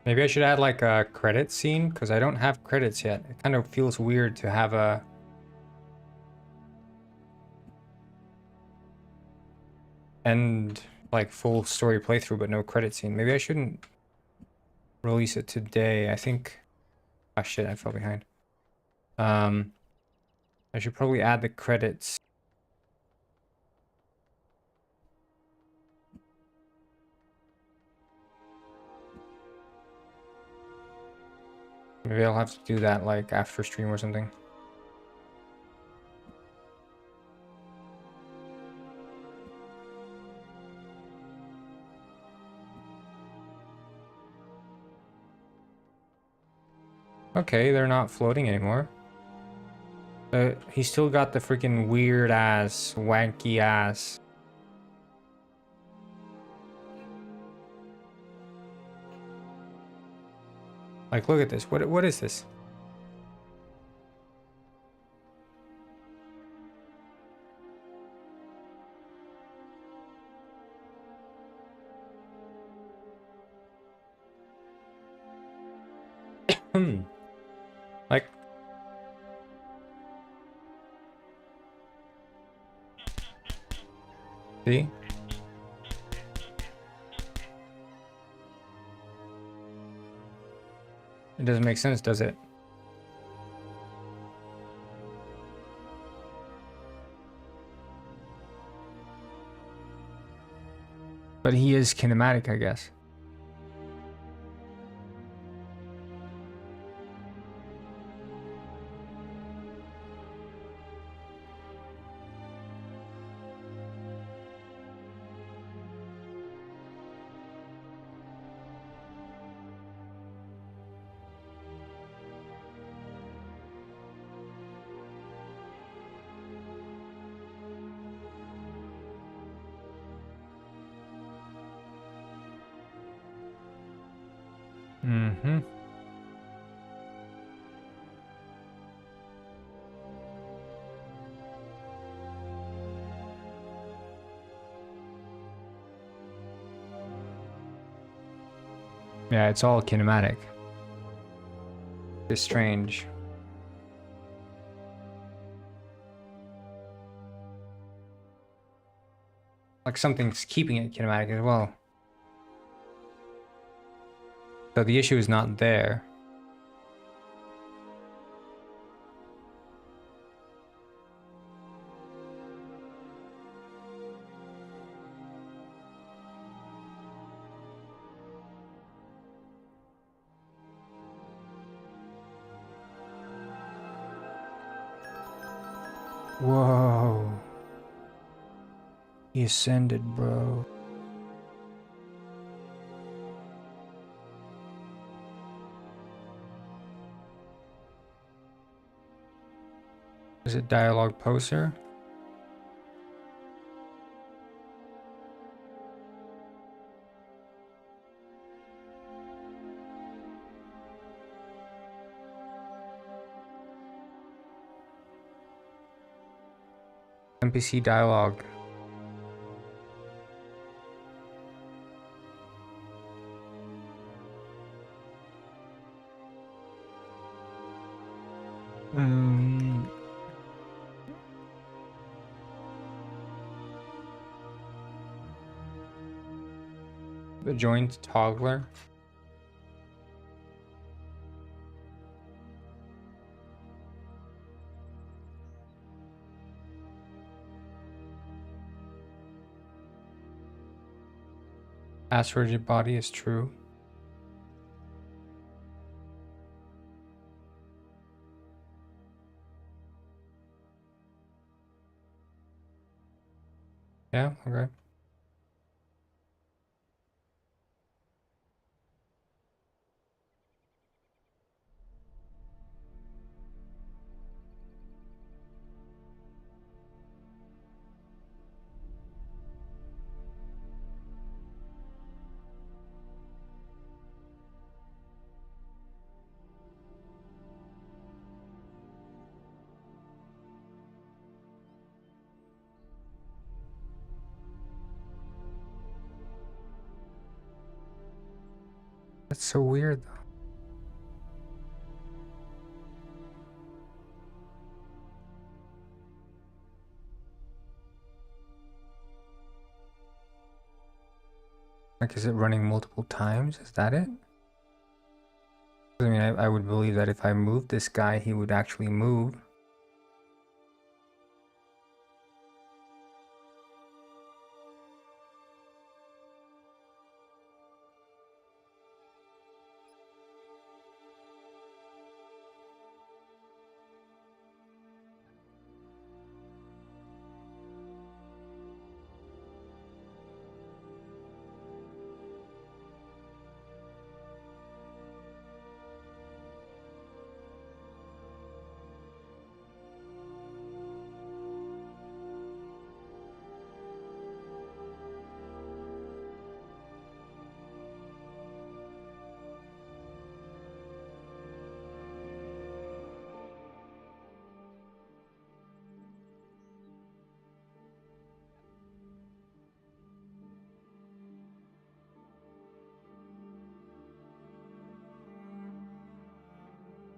Speaker 1: Maybe I should add like a credit scene, because I don't have credits yet. It kind of feels weird to have a end like full story playthrough but no credit scene. Maybe I shouldn't release it today. I think, ah shit, I fell behind. I should probably add the credits. Maybe I'll have to do that like after stream or something. Okay, they're not floating anymore. He still got the freaking weird ass, wanky ass. Like, look at this. What is this? Like, see? It doesn't make sense, does it? But he is kinematic, I guess. Mm-hmm. Yeah, it's all kinematic. It's strange. Like something's keeping it kinematic as well. So the issue is not there. Whoa. He ascended, bro. Is it dialogue poster? NPC dialogue. The joint toggler. Asteroid body is true. Yeah, okay. That's so weird though. Like, is it running multiple times? Is that it? I mean, I would believe that if I moved this guy, he would actually move.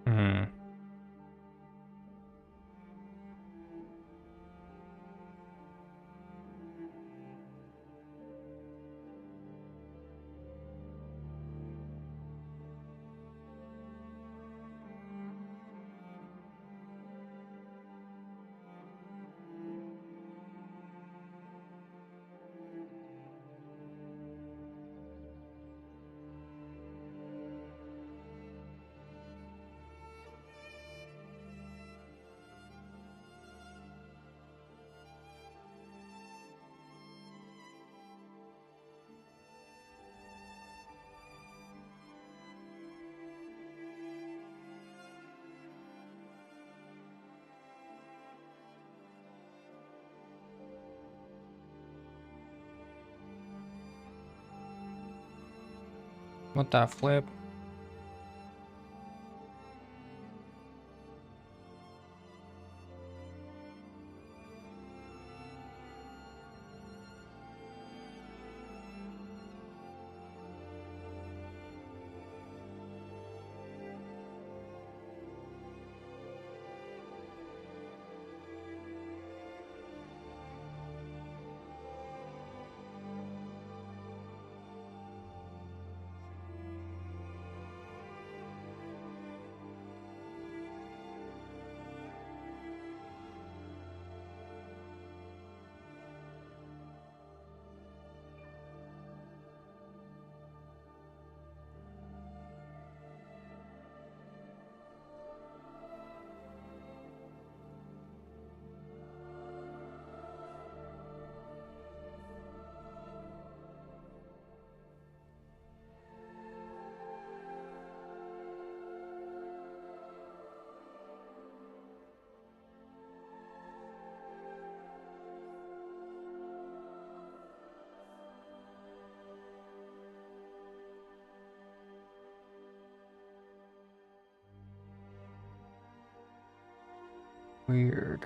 Speaker 1: Hmm. What the flip? Weird.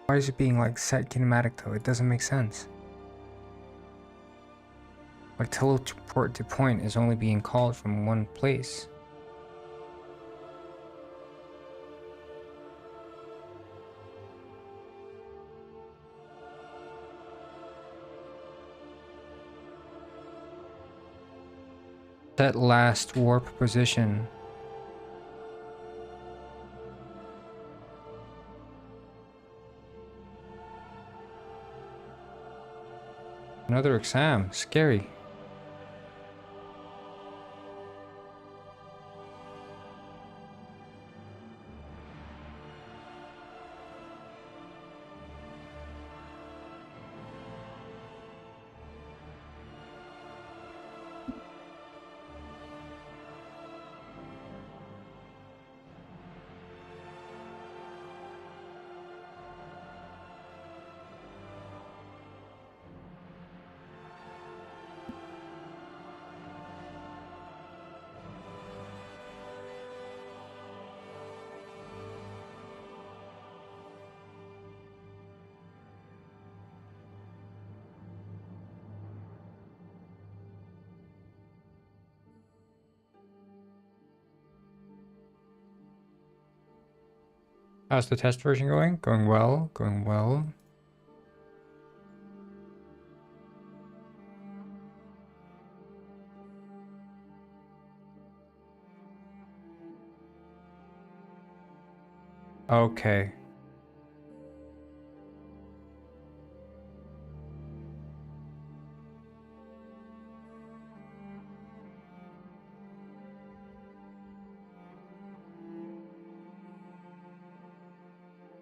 Speaker 1: Why is it being like set kinematic though? It doesn't make sense. Like teleport to point is only being called from one place. Set last warp position. Another exam. Scary. How's the test version going? Going well, going well. Okay.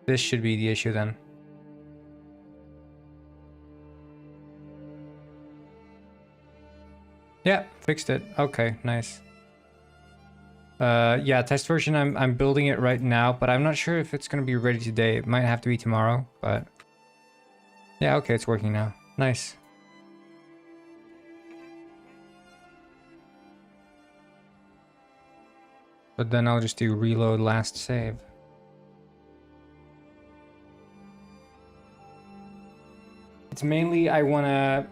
Speaker 1: This should be the issue then. Yeah, fixed it. Okay, nice. Yeah, test version, I'm building it right now, but I'm not sure if it's gonna be ready today. It might have to be tomorrow, but yeah, okay, it's working now. Nice. But then I'll just do reload last save. It's mainly I wanna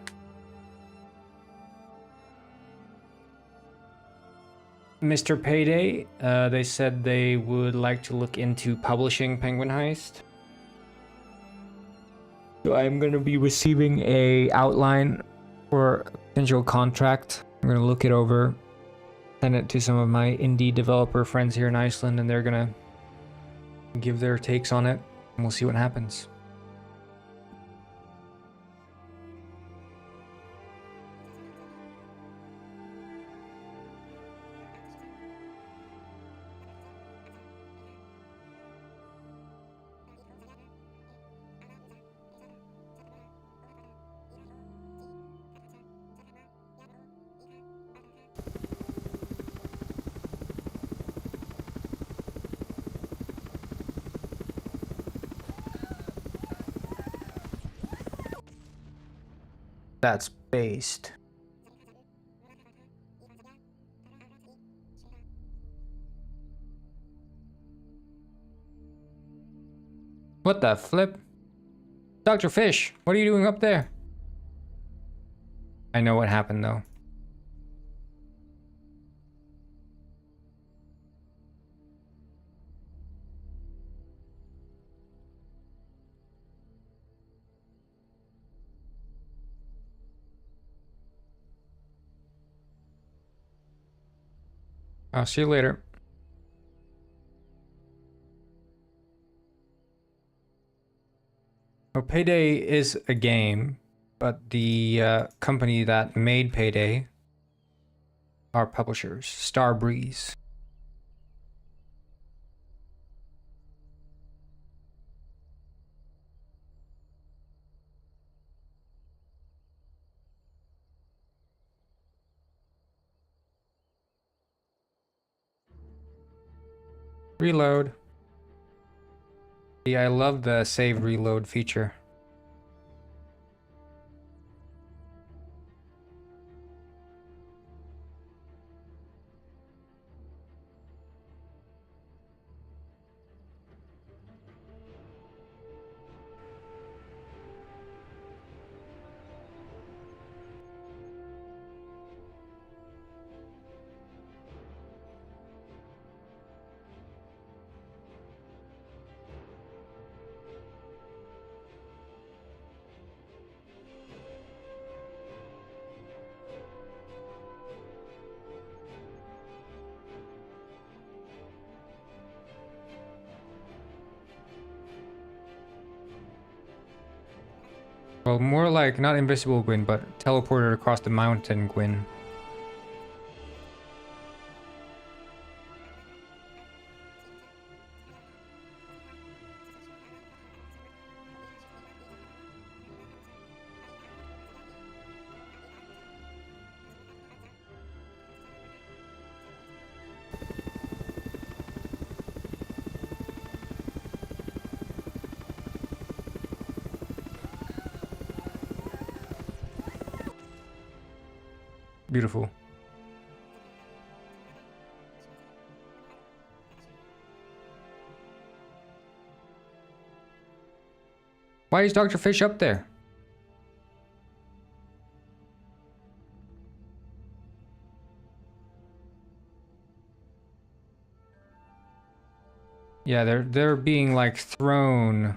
Speaker 1: Mr. Payday, they said they would like to look into publishing Penguin Heist. So I'm gonna be receiving a outline for a potential contract. I'm gonna look it over, send it to some of my indie developer friends here in Iceland, and they're gonna give their takes on it, and we'll see what happens. That's based. What the flip? Dr. Fish, what are you doing up there? I know what happened though. I'll see you later. Well, Payday is a game, but the company that made Payday are publishers, Starbreeze. Reload. Yeah, I love the save reload feature. Well, more like not invisible Gwyn, but teleported across the mountain Gwyn. Beautiful. Why is Dr. Fish up there? Yeah, they're being like thrown.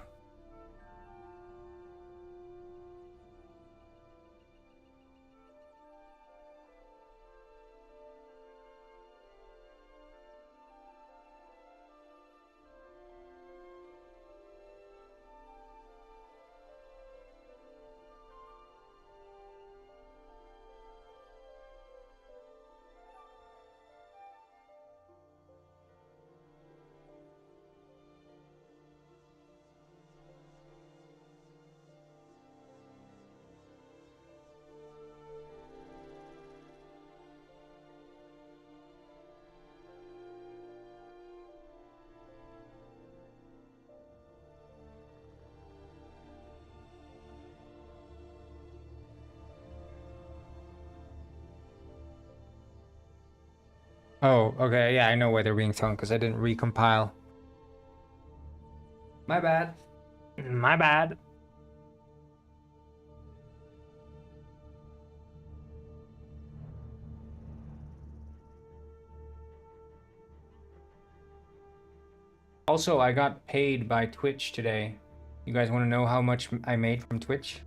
Speaker 1: Oh, okay, yeah, I know why they're being thrown because I didn't recompile. My bad. My bad. Also, I got paid by Twitch today. You guys want to know how much I made from Twitch?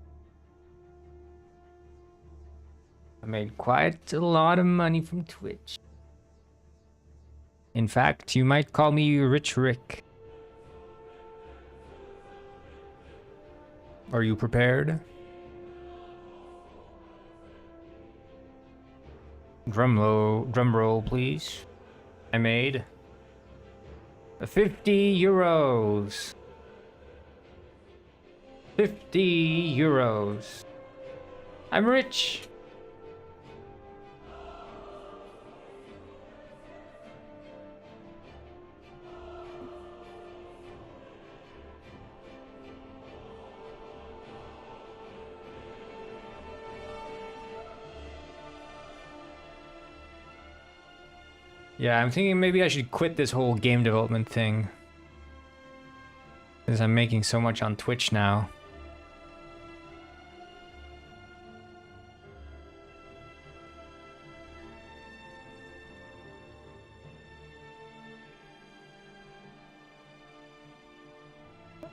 Speaker 1: I made quite a lot of money from Twitch. In fact, you might call me Rich Rick. Are you prepared? Drum roll, please. I made 50 euros. 50 euros. I'm rich. Yeah, I'm thinking maybe I should quit this whole game development thing. Because I'm making so much on Twitch now.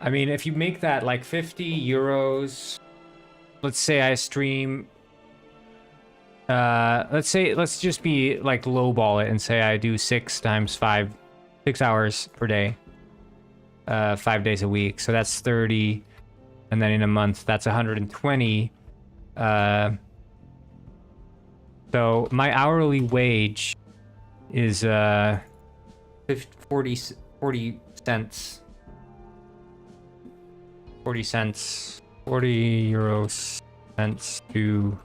Speaker 1: I mean, if you make that like 50 euros, let's say I stream, let's just be like lowball it and say I do 6 hours per day, 5 days a week. So that's 30. And then in a month, that's 120. So my hourly wage is 40 cents. 40 cents, 40 euros cents to...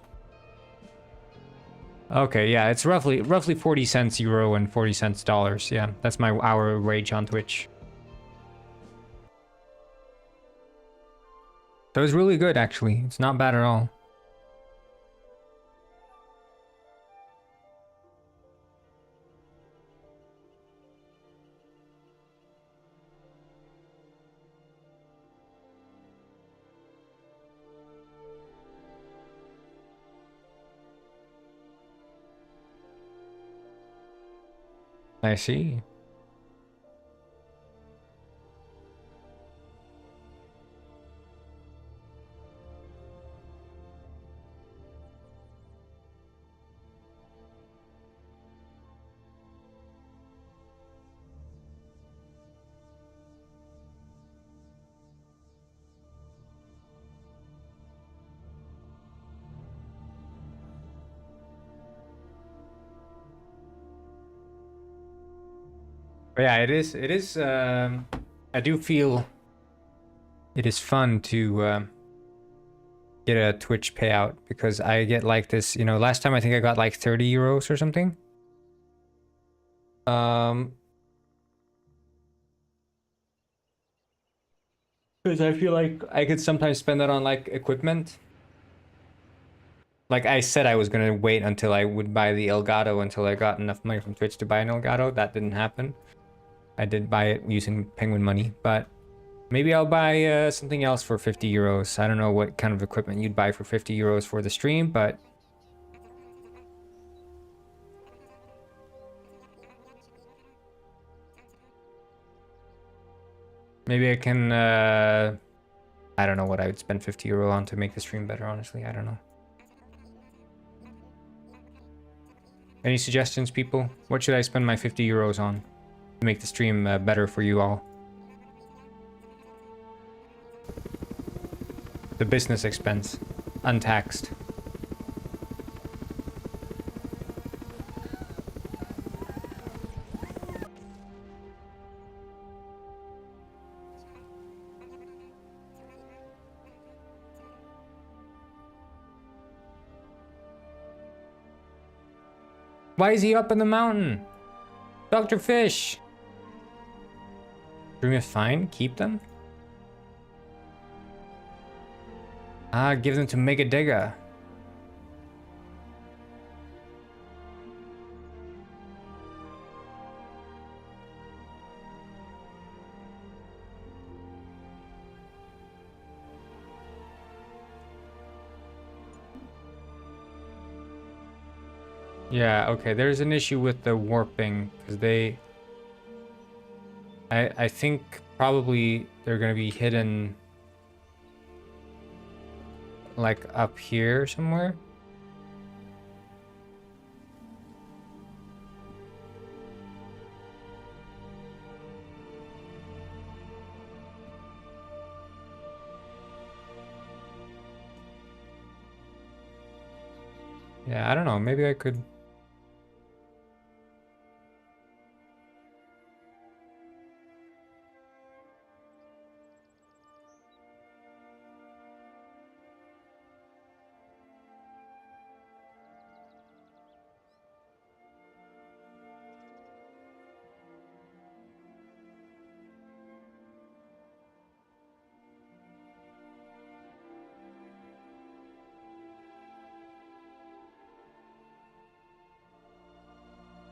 Speaker 1: Okay, yeah, it's roughly 40 cents euro and 40 cents dollars. Yeah, that's my hour wage on Twitch. That was really good, actually. It's not bad at all. I see. But yeah, it is, I do feel it is fun to get a Twitch payout because I get like this, you know, last time I think I got like 30 euros or something. Because I feel like I could sometimes spend that on like equipment. Like I said, I was gonna wait until I would buy the Elgato until I got enough money from Twitch to buy an Elgato. That didn't happen. I did buy it using Penguin money, but maybe I'll buy something else for 50 euros. I don't know what kind of equipment you'd buy for 50 euros for the stream, but maybe I can, I don't know what I would spend 50 euro on to make the stream better, honestly. I don't know. Any suggestions, people? What should I spend my 50 euros on to make the stream better for you all? The business expense, untaxed. Why is he up in the mountain? Dr. Fish! Stream is fine, keep them? Ah, give them to Mega Digga. Yeah, okay, there's an issue with the warping, because they... I think probably they're gonna be hidden... like up here somewhere. Yeah, I don't know, maybe I could...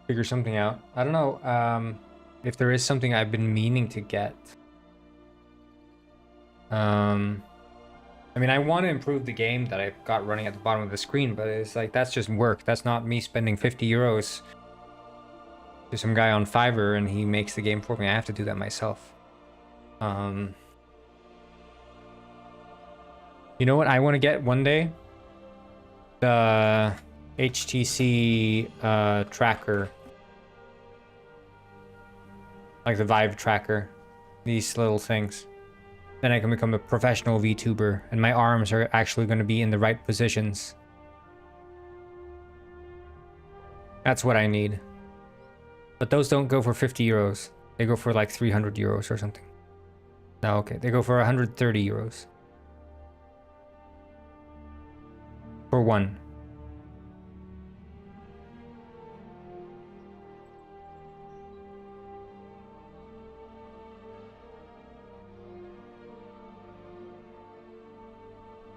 Speaker 1: figure something out. I don't know if there is something I've been meaning to get. I mean, I want to improve the game that I've got running at the bottom of the screen, but it's like, that's just work. That's not me spending 50 euros to some guy on Fiverr and he makes the game for me. I have to do that myself. You know what I want to get one day? The HTC tracker. Like the Vive tracker. These little things. Then I can become a professional VTuber and my arms are actually going to be in the right positions. That's what I need. But those don't go for 50 euros. They go for like 300 euros or something. No, okay. They go for 130 euros. For one.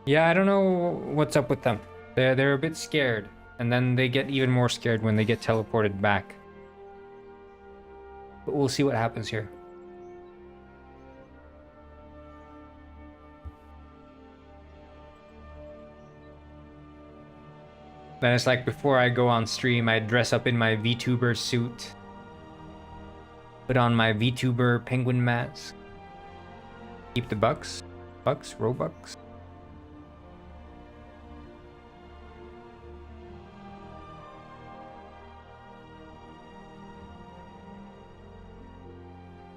Speaker 1: Yeah, I don't know what's up with them. They're a bit scared, and then they get even more scared when they get teleported back. But we'll see what happens here. Then it's like before I go on stream, I dress up in my VTuber suit, put on my VTuber penguin mask, keep the bucks, Robux.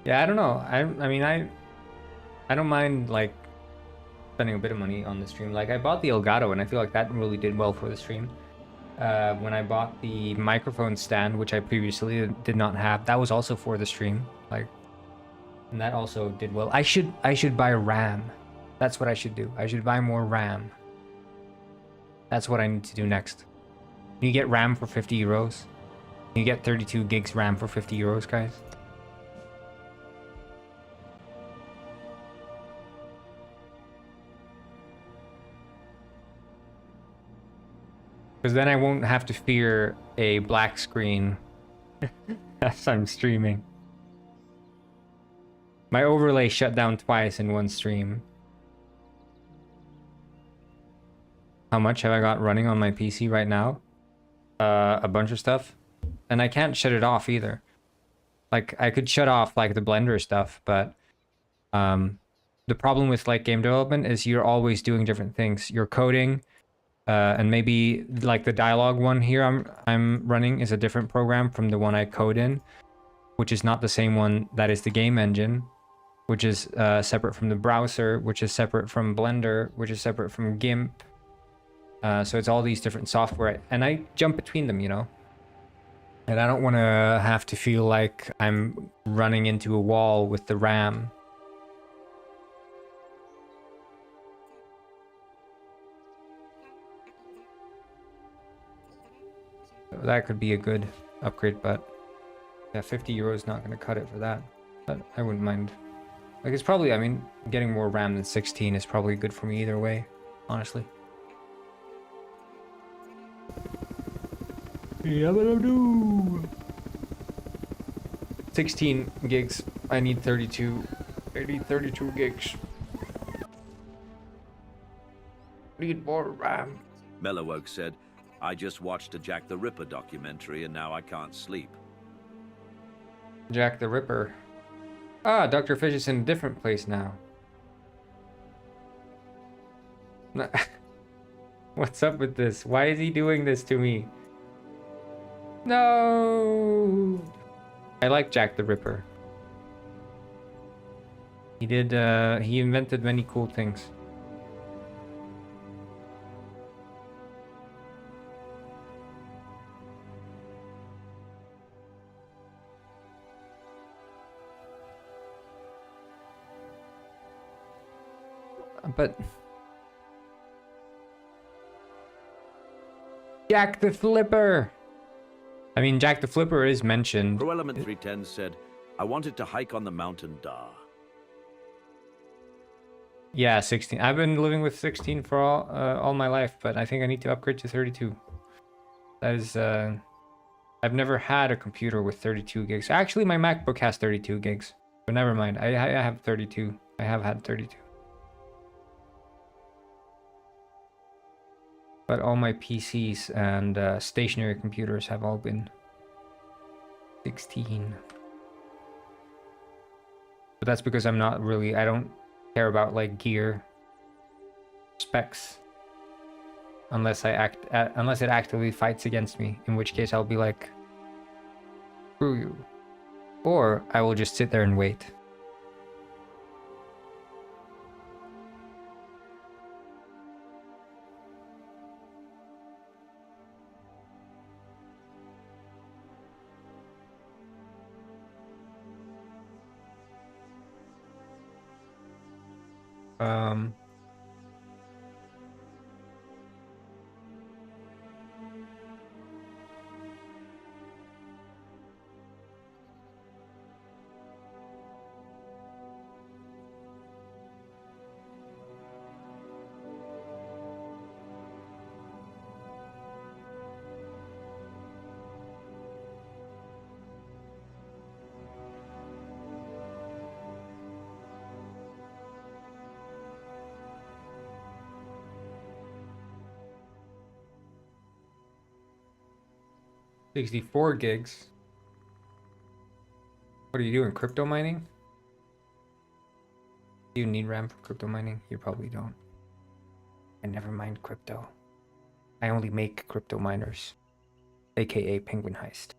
Speaker 1: Yeah, I don't know. I mean, I don't mind like spending a bit of money on the stream. Like I bought the Elgato, and I feel like that really did well for the stream. When I bought the microphone stand, which I previously did not have, that was also for the stream. Like, and that also did well. I should buy RAM. That's what I should do. I should buy more RAM. That's what I need to do next. You get RAM for 50 euros. You get 32 gigs RAM for 50 euros, guys. Because then I won't have to fear a black screen as I'm streaming. My overlay shut down twice in one stream. How much have I got running on my PC right now? A bunch of stuff. And I can't shut it off either. Like, I could shut off, like, the Blender stuff, but... the problem with, like, game development is you're always doing different things. You're coding... and maybe like the dialogue one here I'm running is a different program from the one I code in, which is not the same one that is the game engine, which is separate from the browser, which is separate from Blender, which is separate from GIMP. So it's all these different software, and I jump between them, you know? And I don't want to have to feel like I'm running into a wall with the RAM. That could be a good upgrade, but yeah, 50 euros not going to cut it for that. But I wouldn't mind. Like, it's probably, I mean, getting more RAM than 16 is probably good for me either way, honestly. Yeah, but I do. 16 gigs. I need 32. I need 32 gigs. Need more RAM.
Speaker 3: Mellowoak said, I just watched a Jack the Ripper documentary and now I can't sleep.
Speaker 1: Jack the Ripper. Ah, Dr. Fish is in a different place now. What's up with this? Why is he doing this to me? No! I like Jack the Ripper. He invented many cool things. But Jack the Flipper. I mean, Jack the Flipper is mentioned.
Speaker 3: Pro Element 310 said, I wanted to hike on the mountain Da.
Speaker 1: Yeah, 16. I've been living with 16 for all my life, but I think I need to upgrade to 32. That is, I've never had a computer with 32 gigs. Actually, my MacBook has 32 gigs, but never mind. I have 32. I have had 32. But all my PCs and stationary computers have all been 16. But that's because I'm not really, I don't care about like gear specs. Unless unless it actively fights against me, in which case I'll be like, screw you. Or I will just sit there and wait. 64 gigs. What are you doing? Crypto mining? Do you need RAM for crypto mining? You probably don't. I never mined crypto. I only make crypto miners, aka Penguin Heist.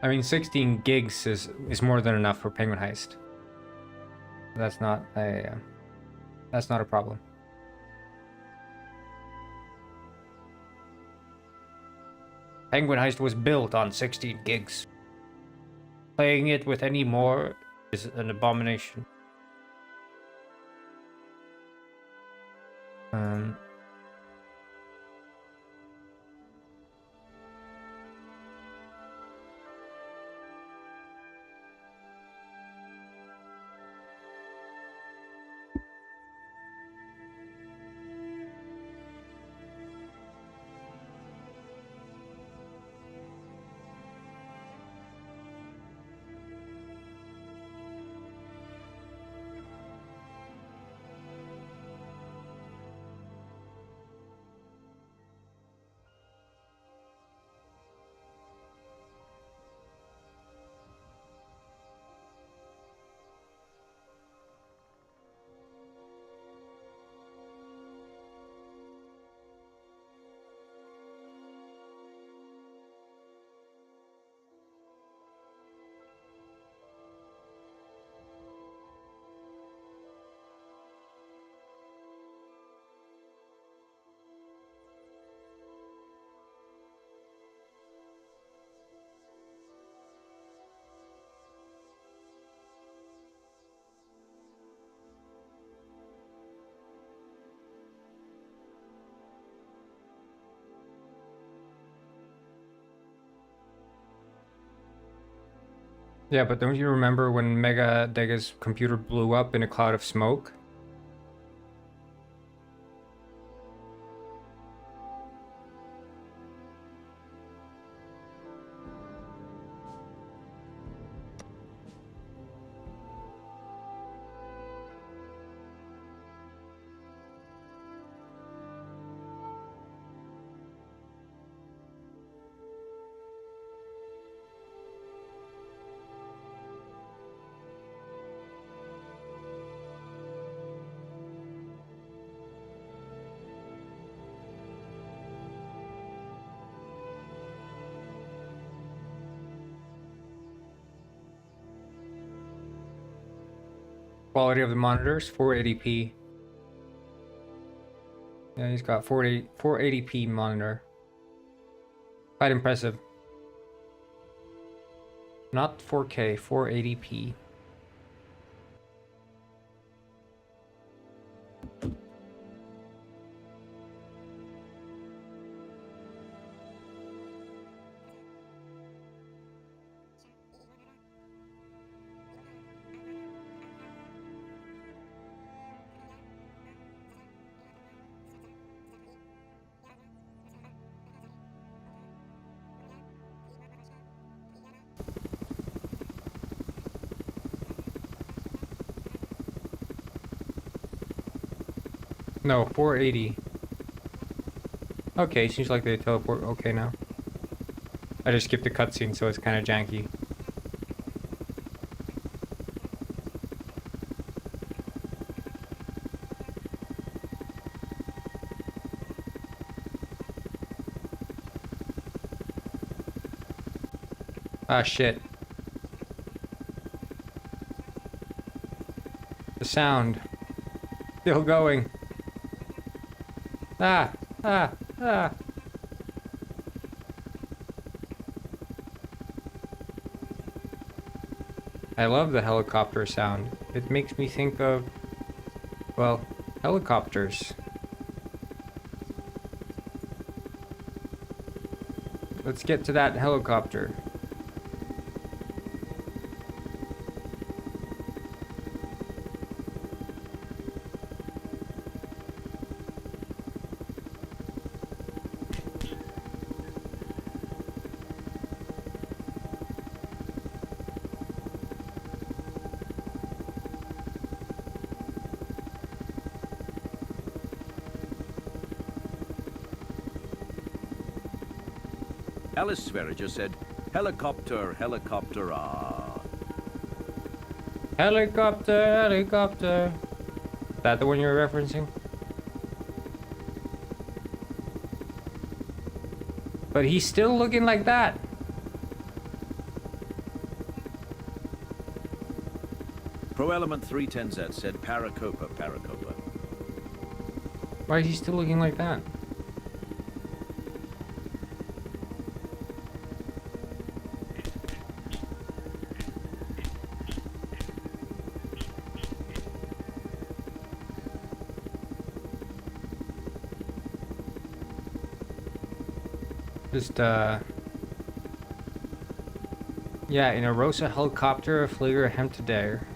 Speaker 1: I mean, 16 gigs is more than enough for Penguin Heist. That's not a problem. Penguin Heist was built on 16 gigs. Playing it with any more is an abomination. Yeah, but don't you remember when Mega Dega's computer blew up in a cloud of smoke? Quality of the monitors, 480p. Yeah, he's got 480p monitor. Quite impressive. Not 4K, 480p. No, 480. Okay, seems like they teleport okay now. I just skipped the cutscene, so it's kind of janky. Ah, shit. The sound. Still going. Ah, ah, ah. I love the helicopter sound. It makes me think of, well, helicopters. Let's get to that helicopter.
Speaker 3: Alice Sveriger said, helicopter, helicopter, ah.
Speaker 1: Helicopter, helicopter. Is that the one you're referencing? But he's still looking like that.
Speaker 3: Pro Element 310Z said, Paracopa, Paracopa.
Speaker 1: Why is he still looking like that? Just, yeah, in a Rosa helicopter, flyger hem to dare.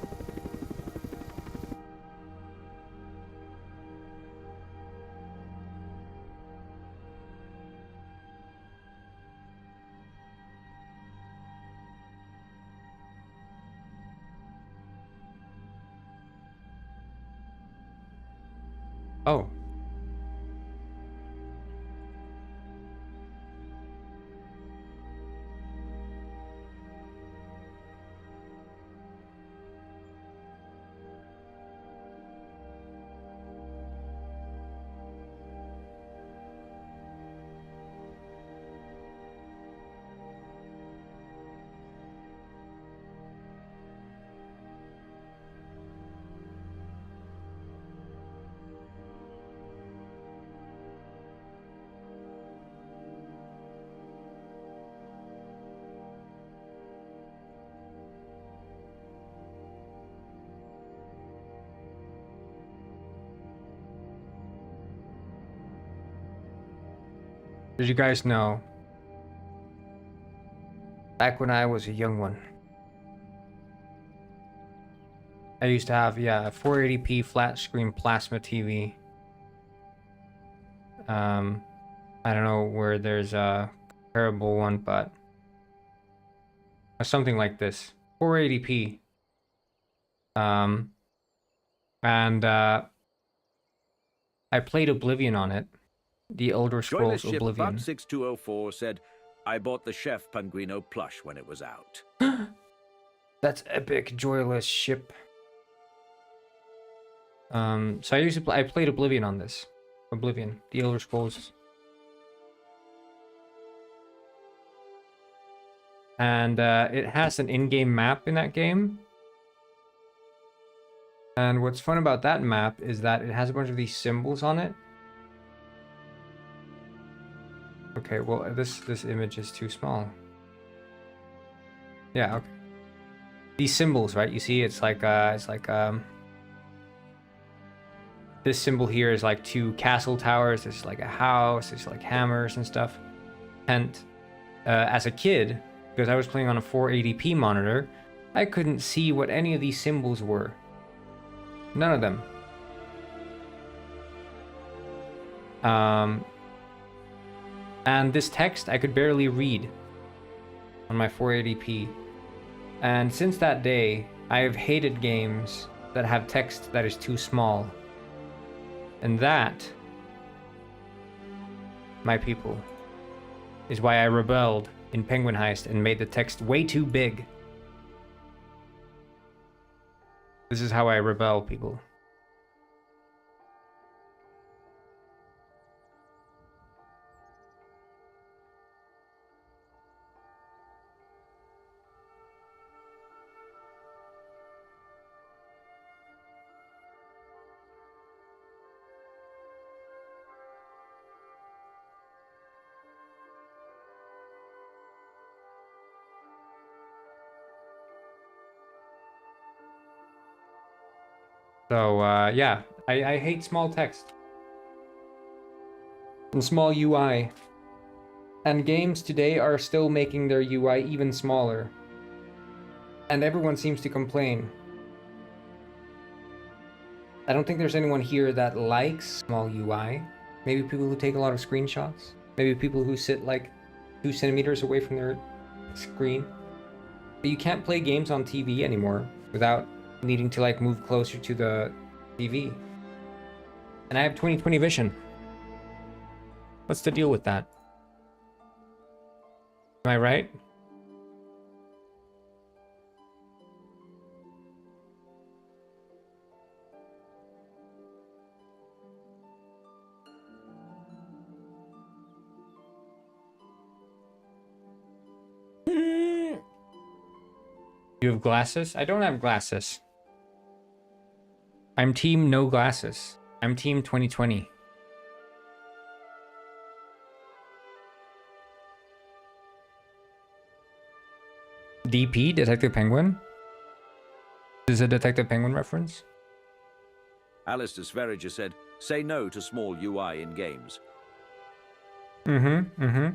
Speaker 1: Oh. Did you guys know, back when I was a young one, I used to have, yeah, a 480p flat screen plasma TV. I don't know where there's a comparable one, but something like this, 480p. And I played Oblivion on it, the Elder
Speaker 3: Joyless
Speaker 1: Scrolls
Speaker 3: Ship
Speaker 1: Oblivion.
Speaker 3: 6204 said, I bought the Chef Panguino plush when it was out.
Speaker 1: That's epic, Joyless Ship. So I played Oblivion on this. Oblivion, the Elder Scrolls. And it has an in-game map in that game. And what's fun about that map is that it has a bunch of these symbols on it. Okay, well this image is too small. Yeah, okay. These symbols, right? You see, it's like this symbol here is like two castle towers. There's like a house. There's like hammers and stuff. And as a kid, because I was playing on a 480p monitor, I couldn't see what any of these symbols were. None of them. And this text I could barely read on my 480p. And since that day, I have hated games that have text that is too small. And that, my people, is why I rebelled in Penguin Heist and made the text way too big. This is how I rebel, people. So, yeah, I hate small text and small UI. And games today are still making their UI even smaller. And everyone seems to complain. I don't think there's anyone here that likes small UI. Maybe people who take a lot of screenshots. Maybe people who sit like 2 centimeters away from their screen. But you can't play games on TV anymore without needing to like move closer to the TV. And I have 20/20 vision. What's the deal with that? Am I right? You have glasses? I don't have glasses. I'm team no glasses. I'm team 20/20. DP, Detective Penguin? Is a Detective Penguin reference?
Speaker 3: Alistair Sverriger said, say no to small UI in games.
Speaker 1: Mm-hmm.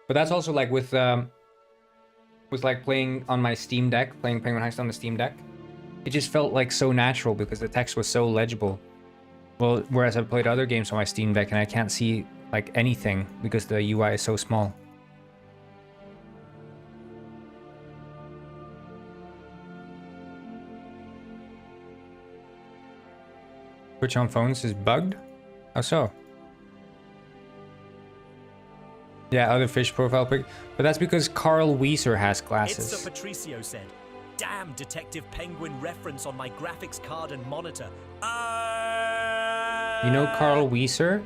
Speaker 1: But that's also like with like playing on my Steam Deck, playing Penguin Heist on the Steam Deck. It just felt like so natural because the text was so legible. Well, whereas I've played other games on my Steam Deck and I can't see like anything because the UI is so small. Twitch on phones is bugged? How so? Yeah, other fish profile pic. But that's because Carl Weiser has glasses.
Speaker 4: It's Patricio said, damn Detective Penguin reference on my graphics card and monitor.
Speaker 1: You know Carl Weiser?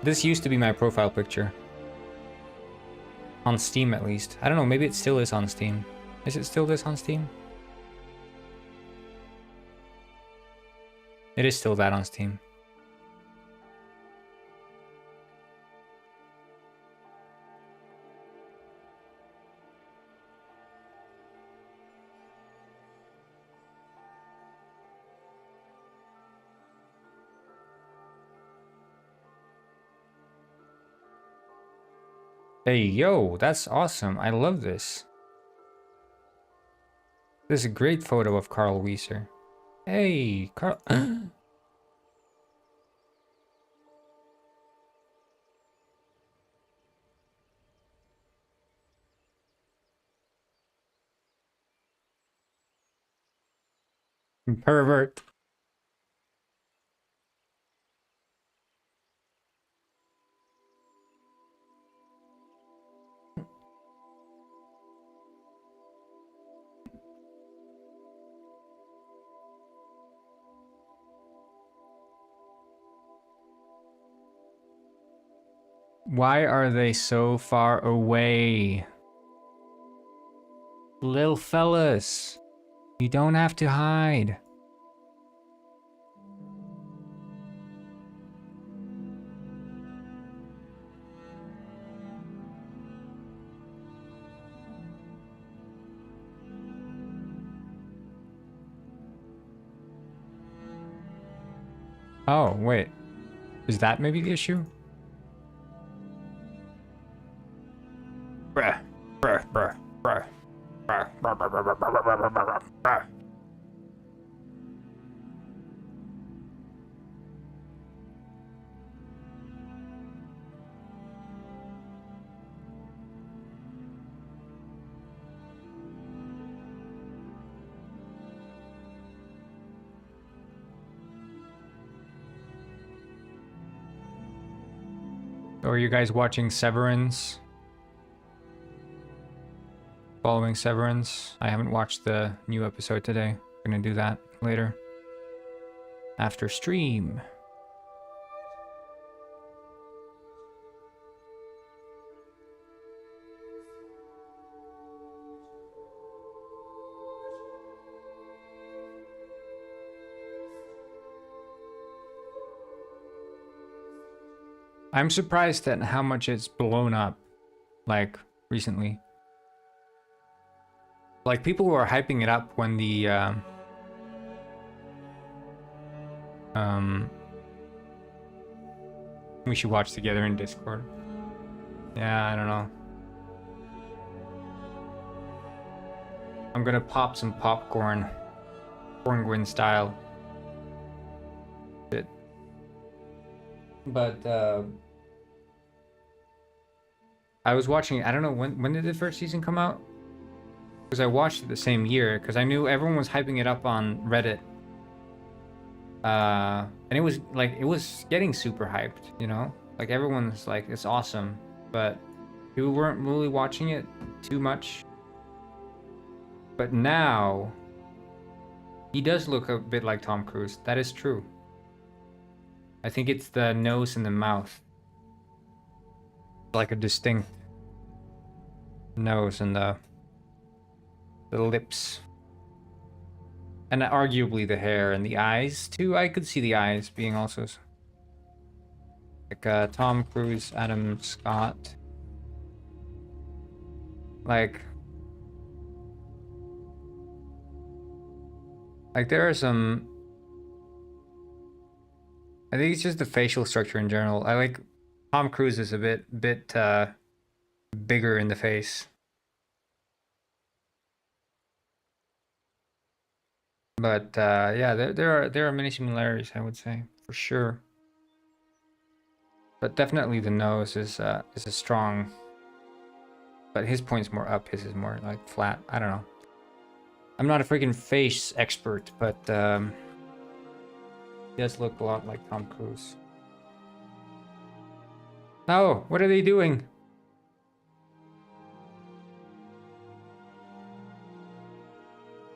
Speaker 1: This used to be my profile picture. On Steam at least. I don't know, maybe it still is on Steam. Is it still this on Steam? It is still that on Steam. Hey, yo, that's awesome. I love this. This is a great photo of Carl Weiser. Hey, Carl. Pervert. Why are they so far away? Little fellas, you don't have to hide. Oh, wait. Is that maybe the issue? Bruh, bruh, bruh, bruh. Or are you guys watching Severance? Following Severance? I haven't watched the new episode today. I'm gonna do that later. After stream. I'm surprised at how much it's blown up, like, recently. Like, people were hyping it up when the We should watch together in Discord. Yeah, I don't know. I'm gonna pop some popcorn, Penguin style. Shit. But I was watching. I don't know when did the first season come out? Because I watched it the same year. Because I knew everyone was hyping it up on Reddit. And it was like it was getting super hyped. You know, like everyone's like it's awesome, but people weren't really watching it too much. But now, he does look a bit like Tom Cruise. That is true. I think it's the nose and the mouth. Like a distinct nose and the lips. And arguably the hair and the eyes too. I could see the eyes being also like Tom Cruise, Adam Scott. Like there are some. I think it's just the facial structure in general. I like Tom Cruise is a bit bigger in the face. But yeah, there are many similarities, I would say, for sure. But definitely the nose is a strong. But his point's more up. His is more like flat. I don't know. I'm not a freaking face expert, but he does look a lot like Tom Cruise. Oh, what are they doing?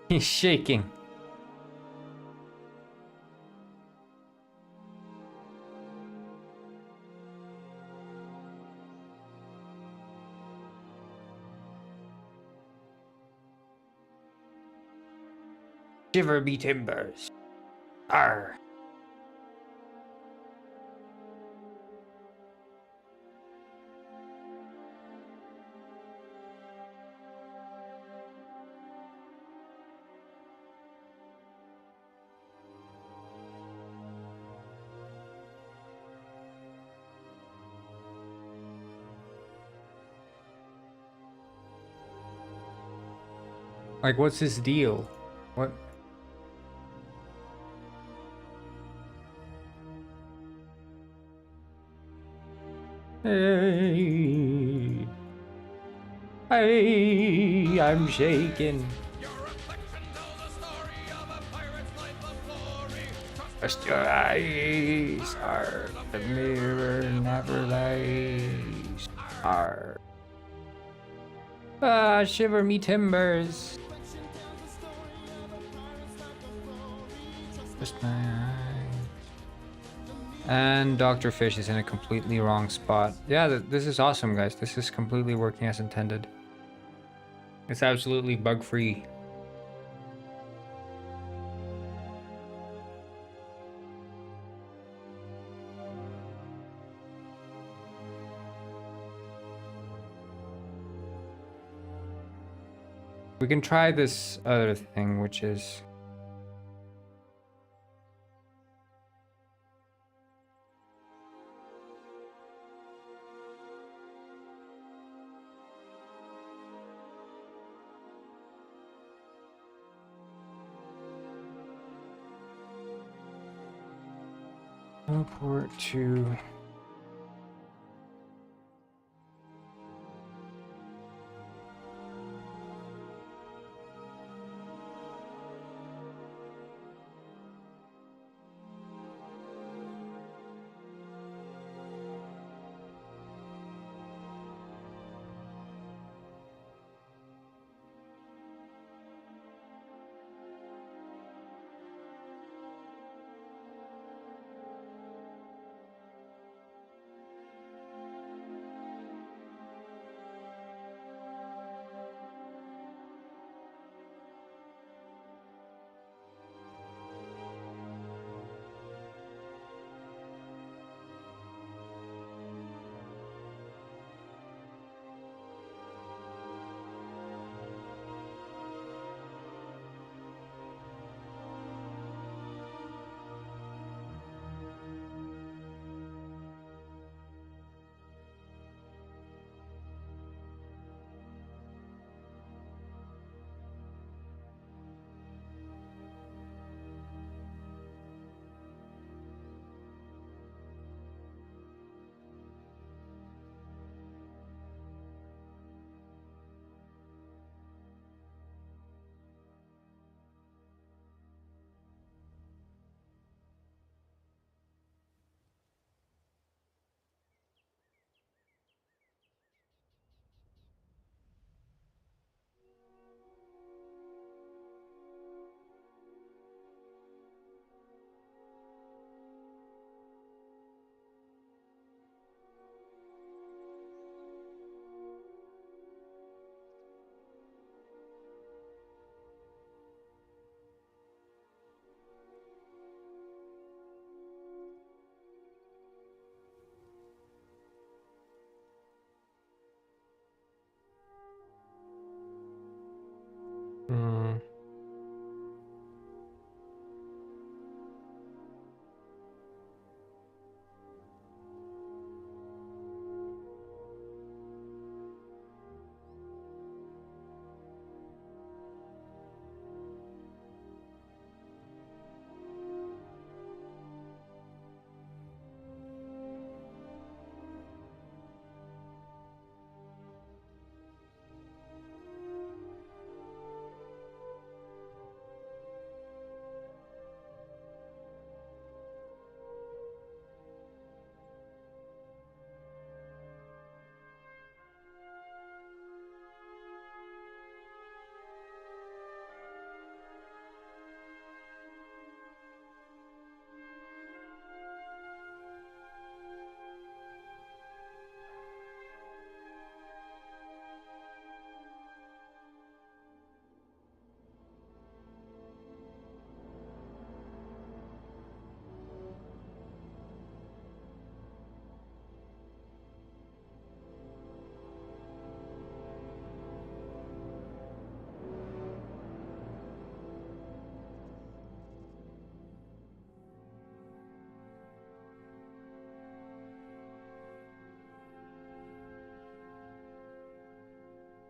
Speaker 1: He's shaking. Shiver me timbers. Arr. Like, what's his deal? What? Hey. Hey, I'm shaking. Trust your eyes are the mirror never lies. Are. Ah, shiver me timbers. Just my eyes. And Dr. Fish is in a completely wrong spot. Yeah, this is awesome, guys. This is completely working as intended. It's absolutely bug-free. We can try this other thing, which is... Teleport to...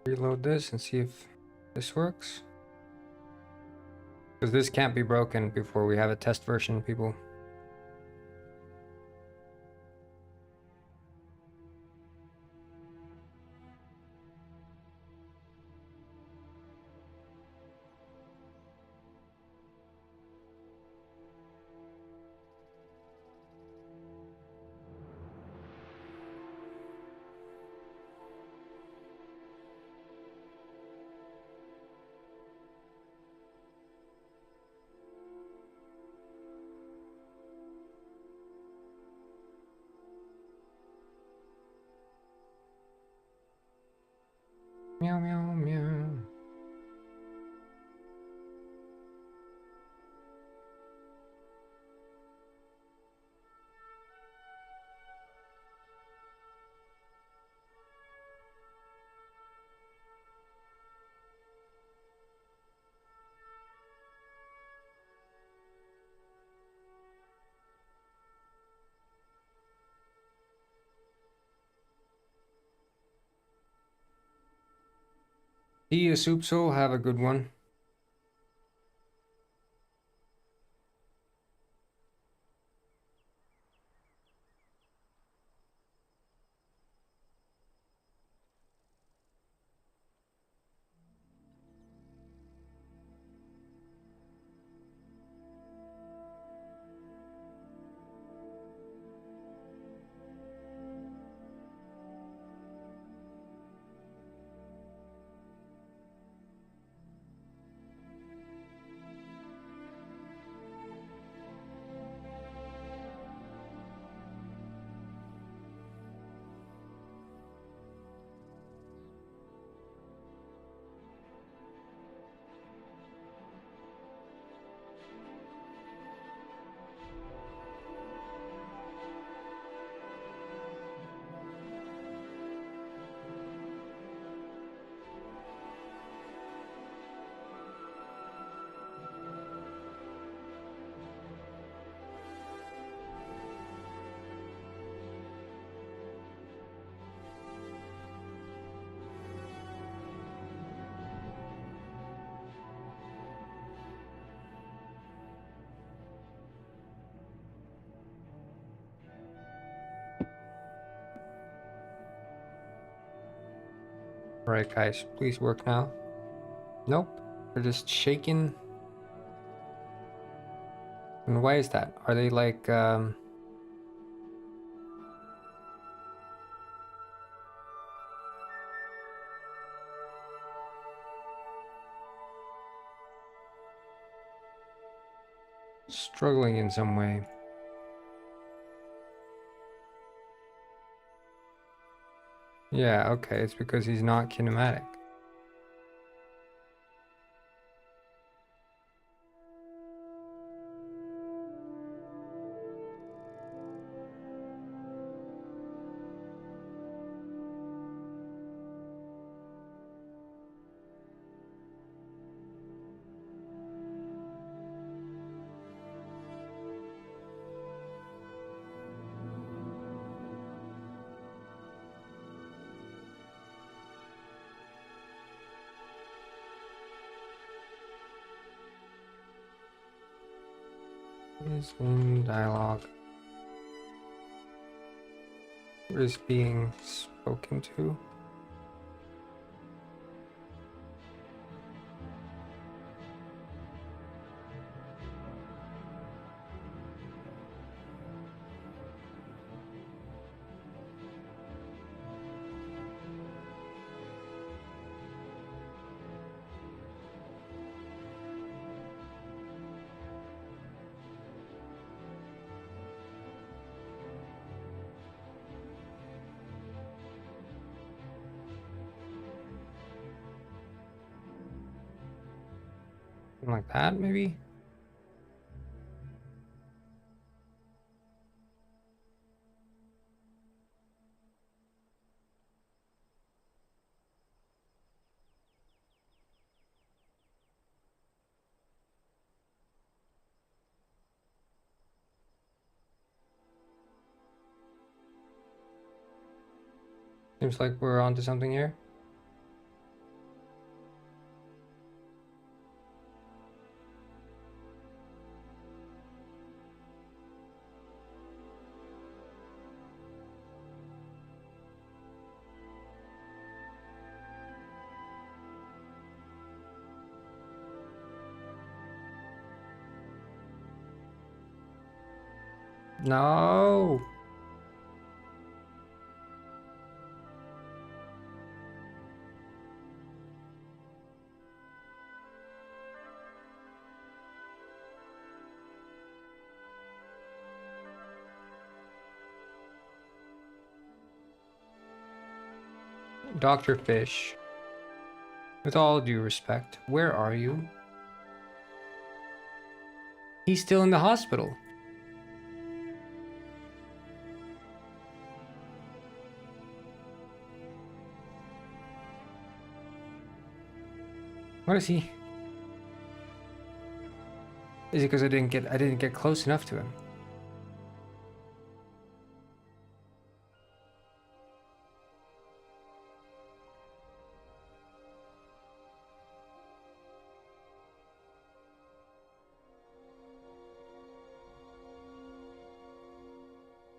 Speaker 1: Reload this and see if this works. Because this can't be broken before we have a test version, people. Meow, meow, meow. See you, Soup Soul. Have a good one. Alright, guys, please work now. Nope, they're just shaking. And why is that? Are they like, struggling in some way? Yeah, okay, it's because he's not kinematic. Is in dialogue. Who is being spoken to? Something like that, maybe? Seems like we're onto something here. No. Dr. Fish, with all due respect, where are you? He's still in the hospital. What is he? Is it because I didn't get close enough to him?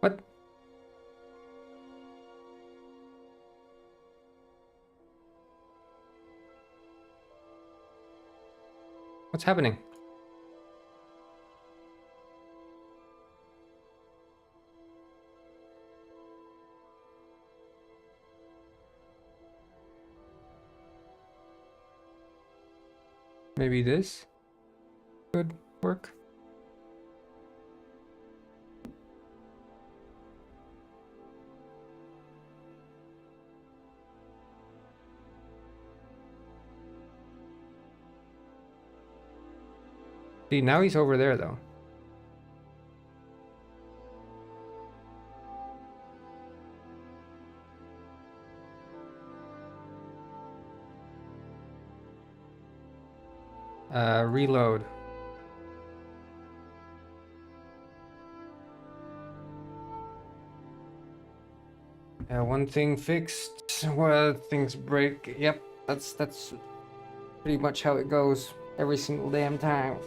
Speaker 1: What? What's happening? Maybe this could work. See, now he's over there though. Reload. One thing fixed, well, things break. Yep, that's pretty much how it goes every single damn time.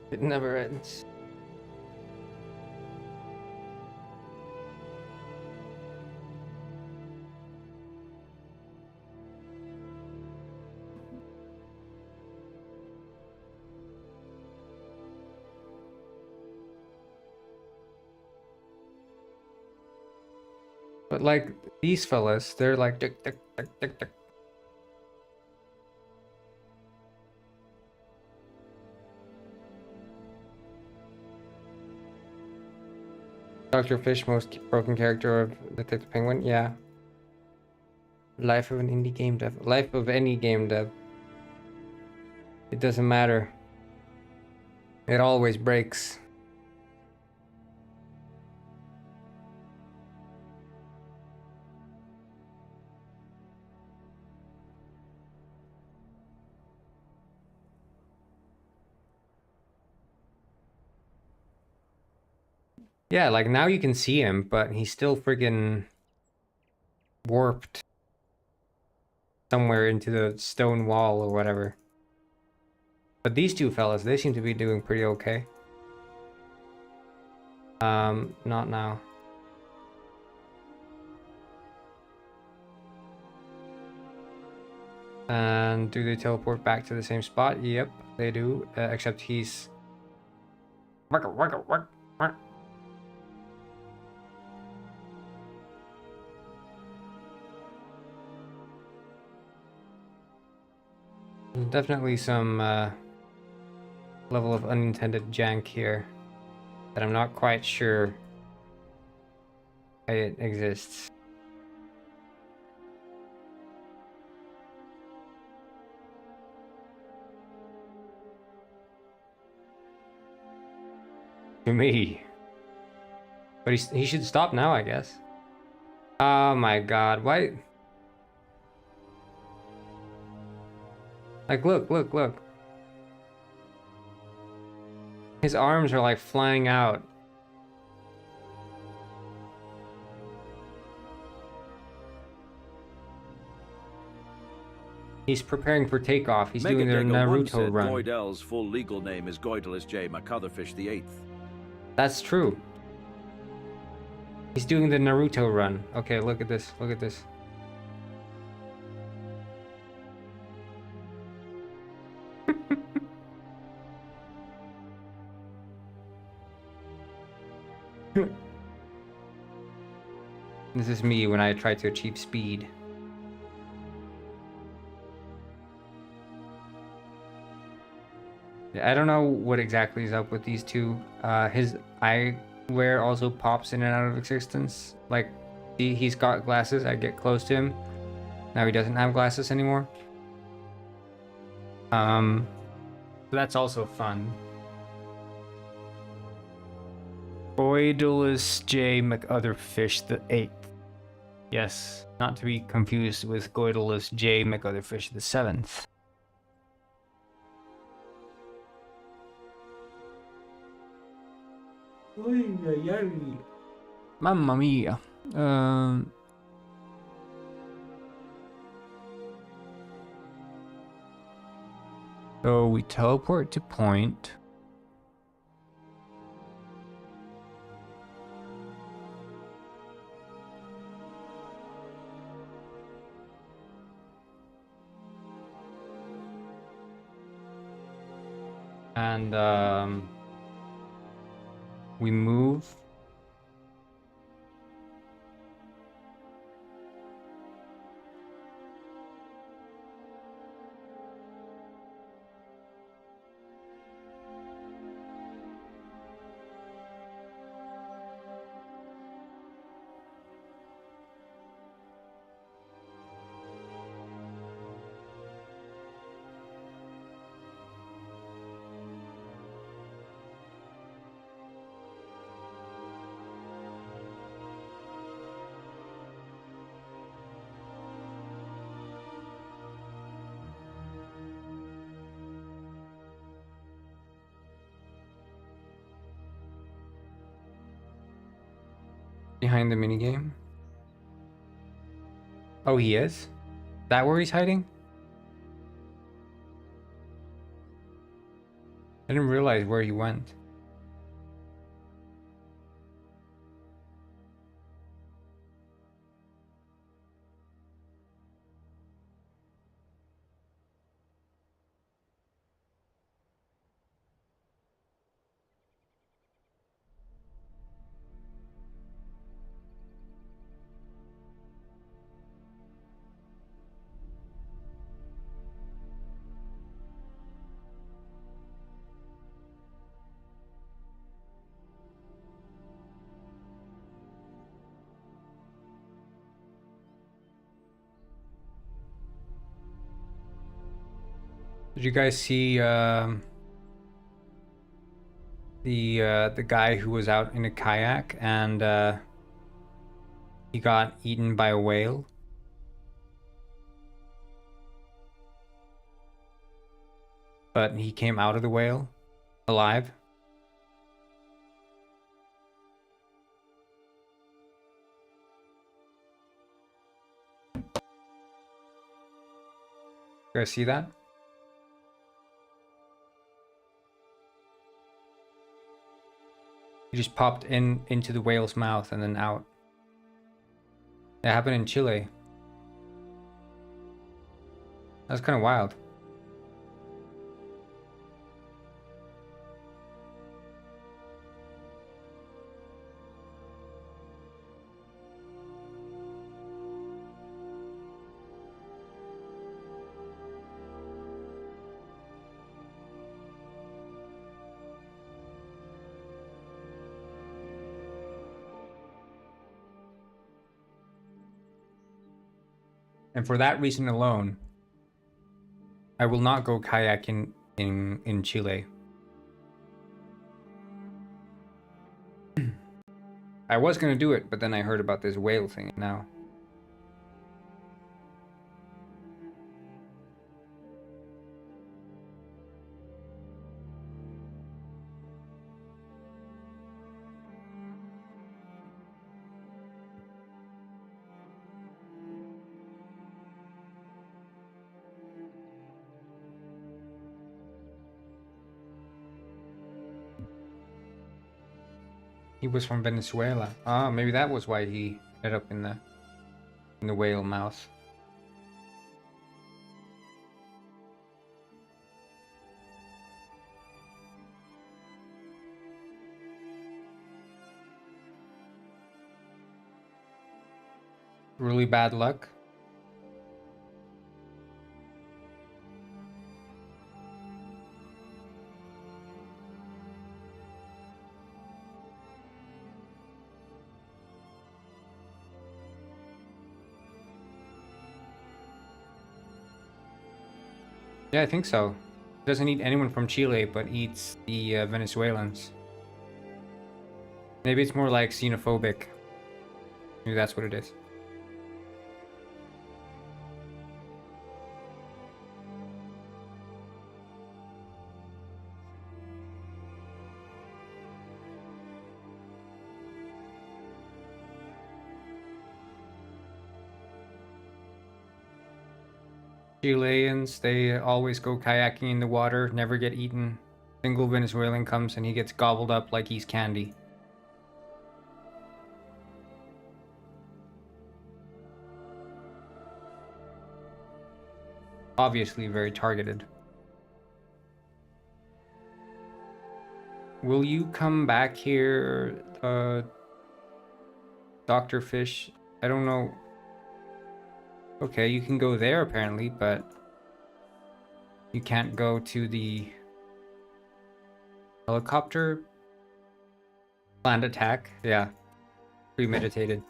Speaker 1: It never ends. But like these fellas, they're like tick, tick, tick, tick, tick. Dr. Fish, most broken character of Detective Penguin. Yeah. Life of an indie game dev. Life of any game dev. It doesn't matter. It always breaks. Yeah, like now you can see him, but he's still friggin' warped somewhere into the stone wall or whatever. But these two fellas, they seem to be doing pretty okay. Not now. And do they teleport back to the same spot? Yep, they do. Except he's... Definitely some level of unintended jank here that I'm not quite sure it exists. To me. But he should stop now, I guess. Oh my god, why? Like, look. His arms are like flying out. He's preparing for takeoff. He's doing their Naruto run.
Speaker 3: Goidel's full legal name is Goidelis J. McCutherfish VIII.
Speaker 1: That's true. He's doing the Naruto run. Okay, look at this. Look at this. This is me when I try to achieve speed. Yeah, I don't know what exactly is up with these two. His eyewear also pops in and out of existence. Like, he's got glasses. I get close to him. Now he doesn't have glasses anymore. So that's also fun. Goidulus J. McOtherfish the 8th. Yes, not to be confused with Goidulus J. McOtherfish the 7th. Mamma mia. So we teleport to point. And we move. Behind the minigame. Oh, he is? That where he's hiding? I didn't realize where he went. Did you guys see the guy who was out in a kayak and he got eaten by a whale? But he came out of the whale alive. You guys see that? He just popped into the whale's mouth and then out. It happened in Chile. That's kind of wild. And for that reason alone, I will not go kayaking in Chile. I was gonna do it, but then I heard about this whale thing now. He was from Venezuela. Ah, maybe that was why he ended up in the whale mouth. really bad luck. Yeah, I think so. Doesn't eat anyone from Chile, but eats the Venezuelans. Maybe it's more like xenophobic. Maybe that's what it is. Chileans, they always go kayaking in the water, never get eaten. Single Venezuelan comes and he gets gobbled up like he's candy. Obviously very targeted. Will you come back here, Dr. Fish? I don't know. Okay, you can go there apparently, but you can't go to the helicopter. Planned attack. Yeah. Premeditated.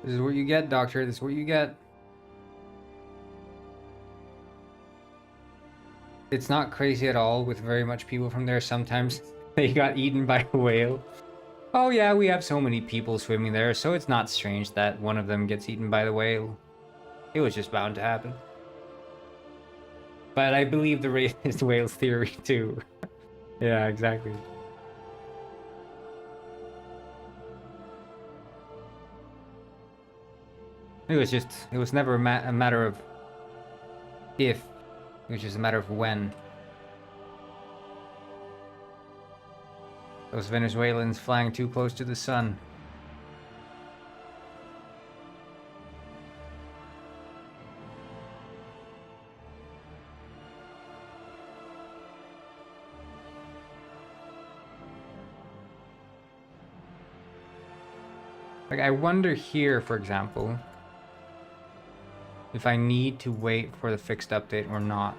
Speaker 1: This is what you get, Doctor. This is what you get. It's not crazy at all with very much people from there. Sometimes they got eaten by a whale. Oh yeah, we have so many people swimming there, so it's not strange that one of them gets eaten by the whale. It was just bound to happen. But I believe the racist whales theory too. Yeah, exactly. It was never a matter of if, it was just a matter of when. Those Venezuelans flying too close to the sun. Like, I wonder here, for example, if I need to wait for the fixed update or not.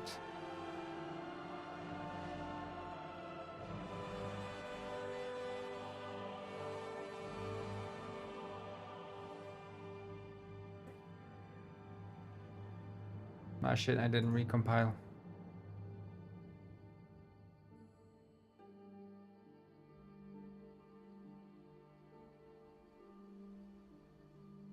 Speaker 1: Ah shit, I didn't recompile.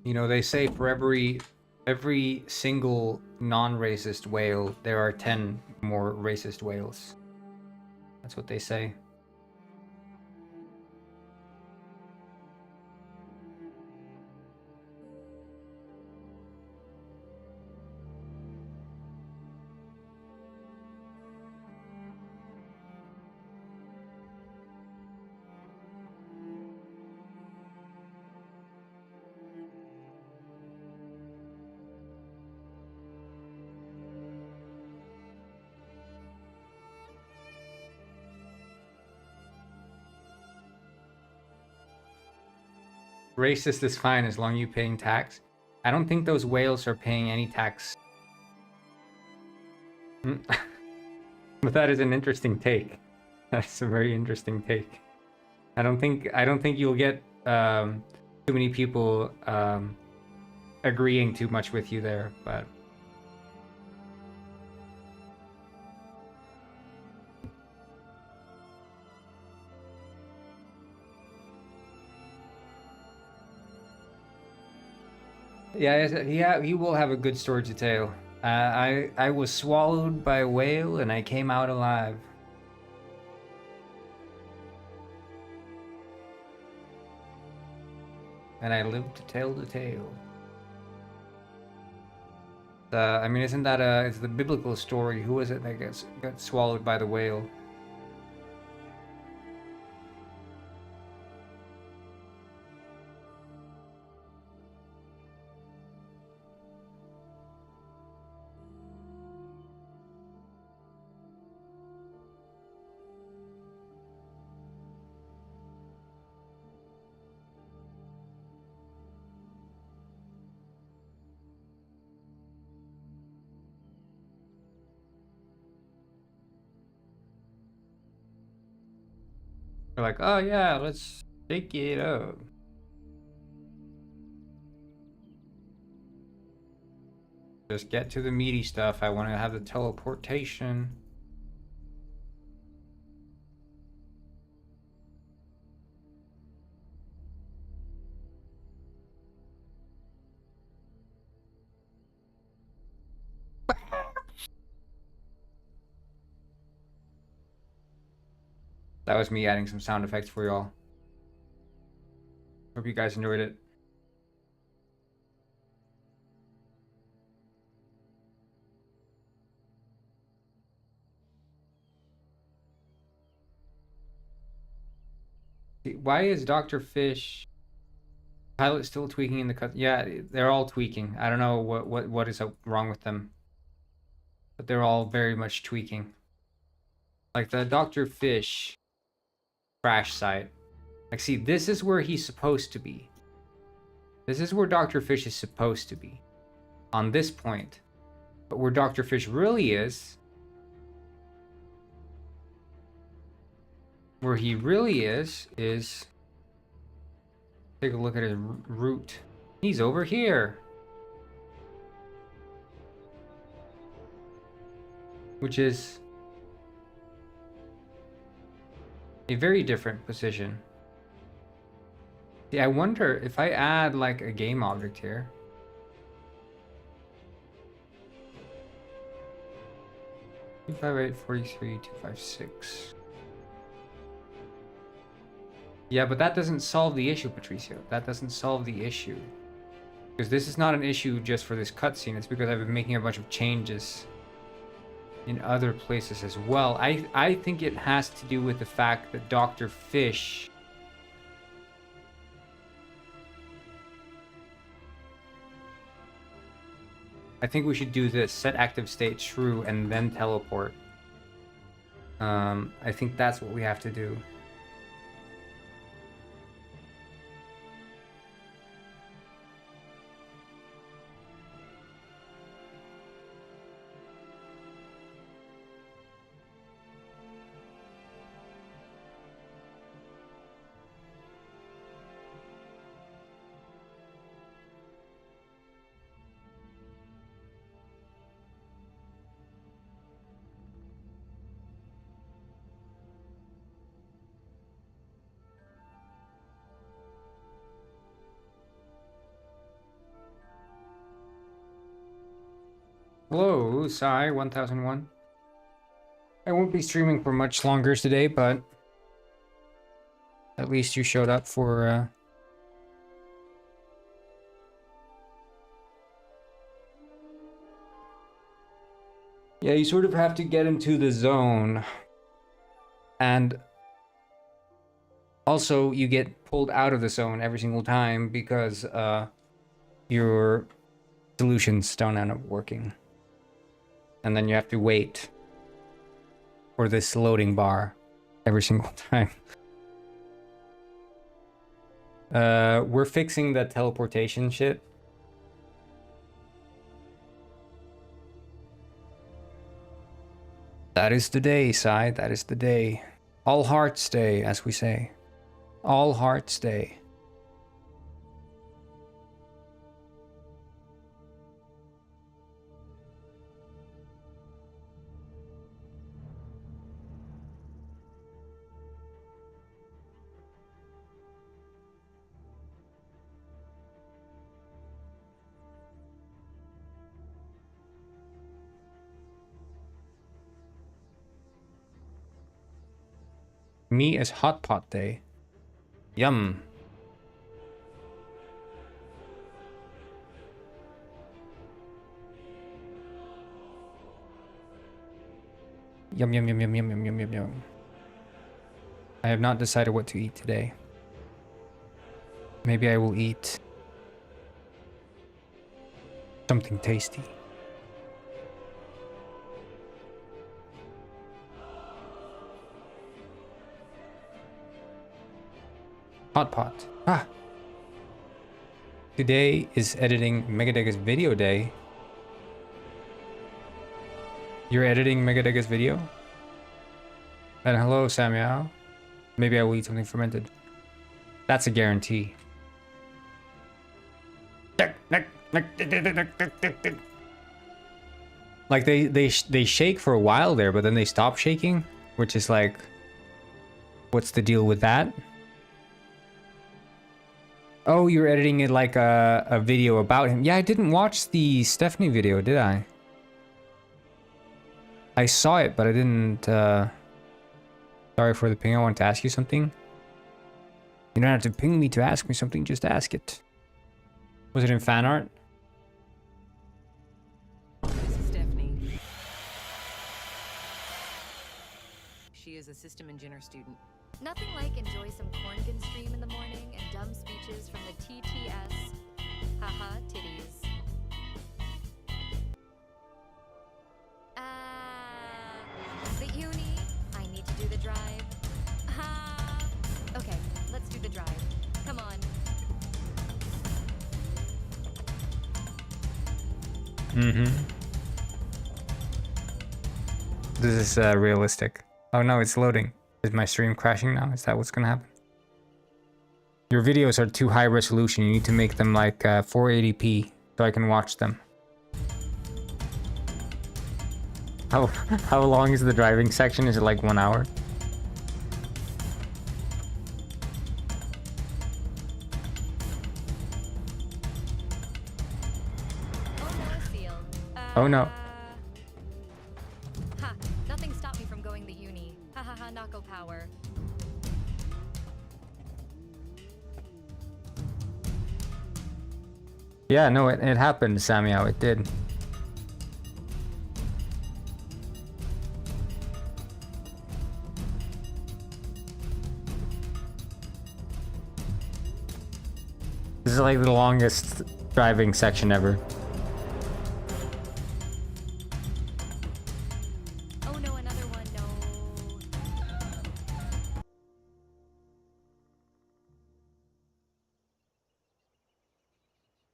Speaker 1: You know, they say for every single non-racist whale, there are 10 more racist whales. That's what they say. Racist is fine as long as you're paying tax. I don't think those whales are paying any tax. But that is an interesting take. That's a very interesting take. I don't think you'll get too many people agreeing too much with you there, but yeah, he will have a good story to tell. I was swallowed by a whale and I came out alive. And I lived to tell the tale. I mean, isn't that it's the biblical story? Who was it that got swallowed by the whale? They're like, oh yeah, let's take it up. Just get to the meaty stuff. I want to have the teleportation. That was me adding some sound effects for y'all. Hope you guys enjoyed it. Why is Dr. Fish pilot still tweaking in the cut? Yeah, they're all tweaking. I don't know what is wrong with them, but they're all very much tweaking. Like the Dr. Fish crash site. Like, see, this is where he's supposed to be. This is where Dr. Fish is supposed to be. On this point. But where Dr. Fish really is, where he really is take a look at his route. He's over here. Which is a very different position. See, I wonder if I add like a game object here. 258, 43, 256. Yeah, but that doesn't solve the issue, Patricio. That doesn't solve the issue. Because this is not an issue just for this cutscene. It's because I've been making a bunch of changes in other places as well. I think it has to do with the fact that Dr. Fish I think we should do this. Set active state true and then teleport. I think that's what we have to do. Hello, Sai 1001. I won't be streaming for much longer today, but at least you showed up for yeah, you sort of have to get into the zone. And also you get pulled out of the zone every single time because your solutions don't end up working. And then you have to wait for this loading bar every single time. We're fixing the teleportation shit. That is the day, Sai. That is the day. All Hearts Day, as we say. All Hearts Day. Me is Hot Pot Day. Yum. Yum, yum, yum, yum, yum, yum, yum, yum, yum. I have not decided what to eat today. Maybe I will eat something tasty. Hot pot. Ah! Today is editing Megadega's video day. You're editing Megadega's video? And hello, Samuel. Maybe I will eat something fermented. That's a guarantee. Like they shake for a while there, but then they stop shaking, which is like, what's the deal with that? Oh, you're editing it like a video about him. Yeah, I didn't watch the Stephanie video, did I? I saw it, but I didn't. Sorry for the ping. I wanted to ask you something. You don't have to ping me to ask me something. Just ask it. Was it in fan art?
Speaker 5: This is Stephanie. She is a system engineer student.
Speaker 6: Nothing like enjoy some cornkin stream in the morning and dumb speeches from the TTS. Haha, titties. The uni. I need to do the drive. Okay, let's do the drive. Come on.
Speaker 1: This is realistic. Oh no, it's loading. Is my stream crashing now? Is that what's gonna happen? Your videos are too high resolution. You need to make them like 480p so I can watch them. How long is the driving section? Is it like 1 hour? Oh no.
Speaker 6: Ha! Nothing stopped me from going to uni. Ha ha ha! Nako power.
Speaker 1: Yeah, no, it happened, Samio. It did. This is like the longest driving section ever.
Speaker 6: Oh no, another one. No.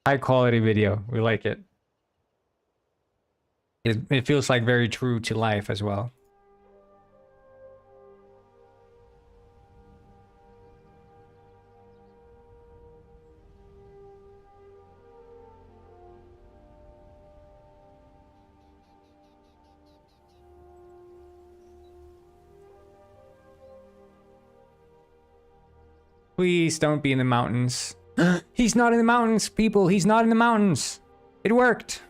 Speaker 1: High quality video. We like it. It feels like very true to life as well. Please don't be in the mountains. He's not in the mountains, people. He's not in the mountains. It worked.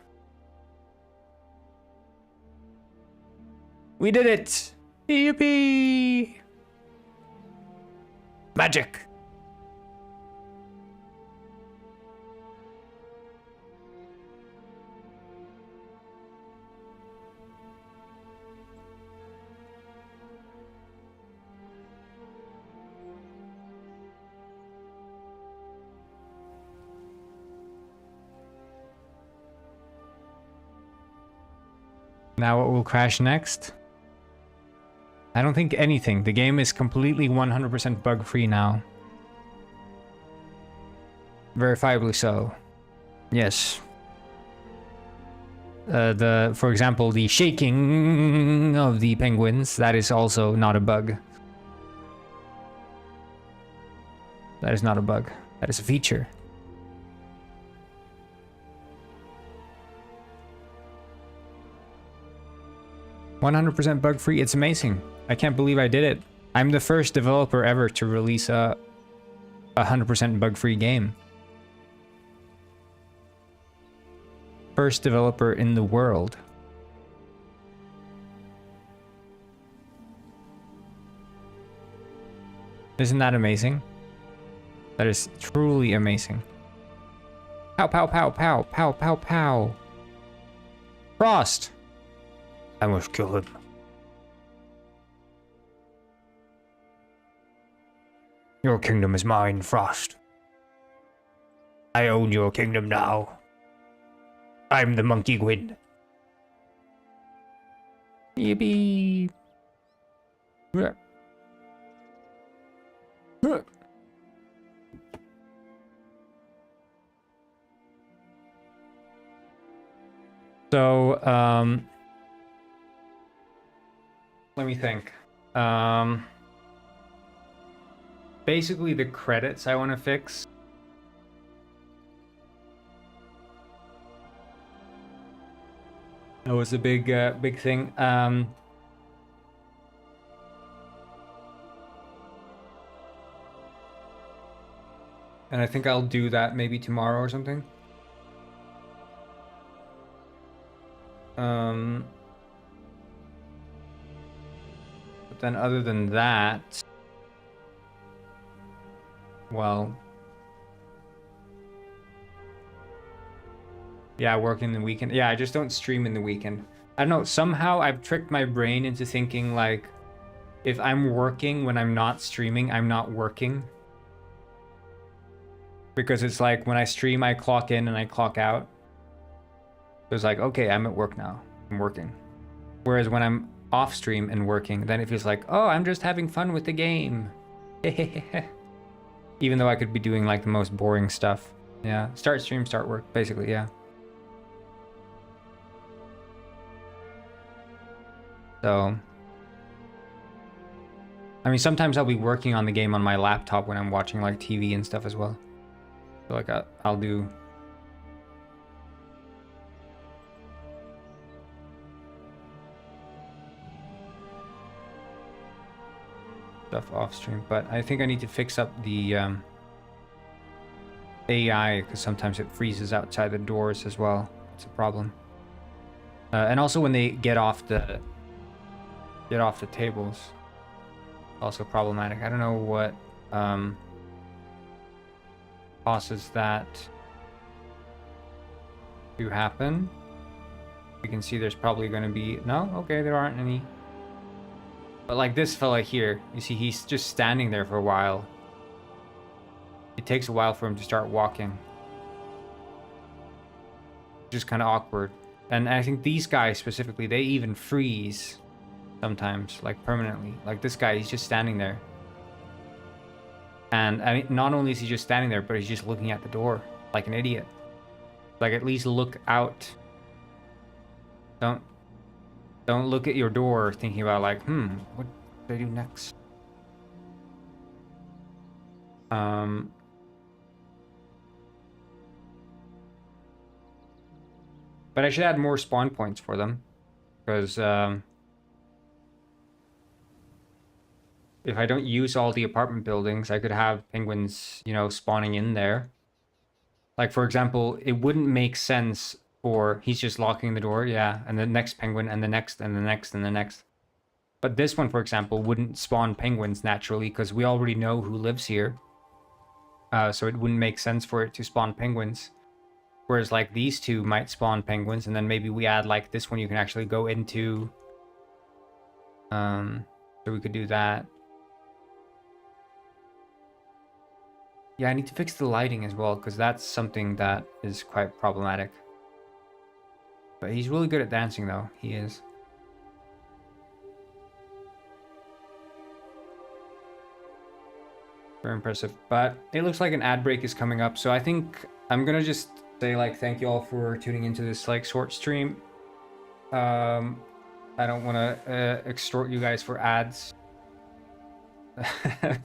Speaker 1: We did it. Yippee. Magic. Now what will crash next? I don't think anything. The game is completely 100% bug-free now. Verifiably so. Yes. For example, the shaking of the penguins, that is also not a bug. That is not a bug. That is a feature. "100% bug-free, it's amazing. I can't believe I did it. I'm the first developer ever to release a 100% bug-free game. First developer in the world. Isn't that amazing? That is truly amazing. Pow, pow, pow, pow, pow, pow, pow. Frost! I must kill him. Your kingdom is mine, Frost. I own your kingdom now. I'm the monkey Gwyn. Yippee. So, let me think. basically the credits I want to fix. That was a big thing. And I think I'll do that maybe tomorrow or something. But then other than that, well, yeah, working the weekend. Yeah, I just don't stream in the weekend. I don't know, somehow I've tricked my brain into thinking like if I'm working when I'm not streaming, I'm not working. Because it's like when I stream, I clock in and I clock out. So it's like, okay, I'm at work now. I'm working. Whereas when I'm off stream and working, then it feels like, oh, I'm just having fun with the game. Even though I could be doing like the most boring stuff. Yeah, start stream, start work, basically, yeah. So, I mean, sometimes I'll be working on the game on my laptop when I'm watching like TV and stuff as well. So like I'll do stuff off stream, but I think I need to fix up the AI because sometimes it freezes outside the doors as well. It's a problem. And also when they get off the tables, also problematic. I don't know what causes that to happen. You can see there's probably going to be no, okay, there aren't any. But like this fella here, you see he's just standing there for a while. It takes a while for him to start walking. Just kind of awkward. And I think these guys specifically, they even freeze sometimes, like permanently. Like this guy, he's just standing there. And I mean, not only is he just standing there, but he's just looking at the door like an idiot. Like at least look out. Don't look at your door thinking about like, what do I do next? But I should add more spawn points for them, because if I don't use all the apartment buildings, I could have penguins, you know, spawning in there. Like, for example, it wouldn't make sense for he's just locking the door, yeah, and the next penguin, and the next, and the next, and the next. But this one, for example, wouldn't spawn penguins naturally, because we already know who lives here. So it wouldn't make sense for it to spawn penguins. Whereas, like, these two might spawn penguins, and then maybe we add, like, this one you can actually go into. So we could do that. Yeah, I need to fix the lighting as well, because that's something that is quite problematic. But he's really good at dancing, though. He is. Very impressive. But it looks like an ad break is coming up, so I think I'm gonna just say, like, thank you all for tuning into this, like, short stream. I don't want to extort you guys for ads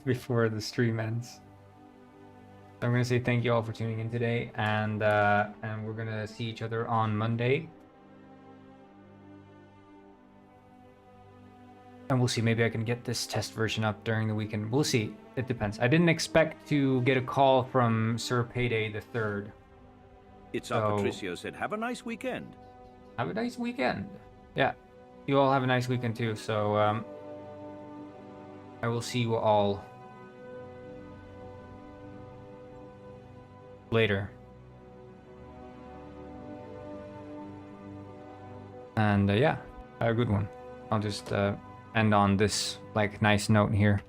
Speaker 1: before the stream ends. I'm gonna say thank you all for tuning in today, and we're gonna see each other on Monday. And we'll see, maybe I can get this test version up during the weekend. We'll see. It depends. I didn't expect to get a call from Sir Payday the 3rd.
Speaker 3: It's Patricio said, have a nice weekend.
Speaker 1: Have a nice weekend. Yeah. You all have a nice weekend too. So I will see you all later. And yeah, have a good one. I'll just end on this like nice note here.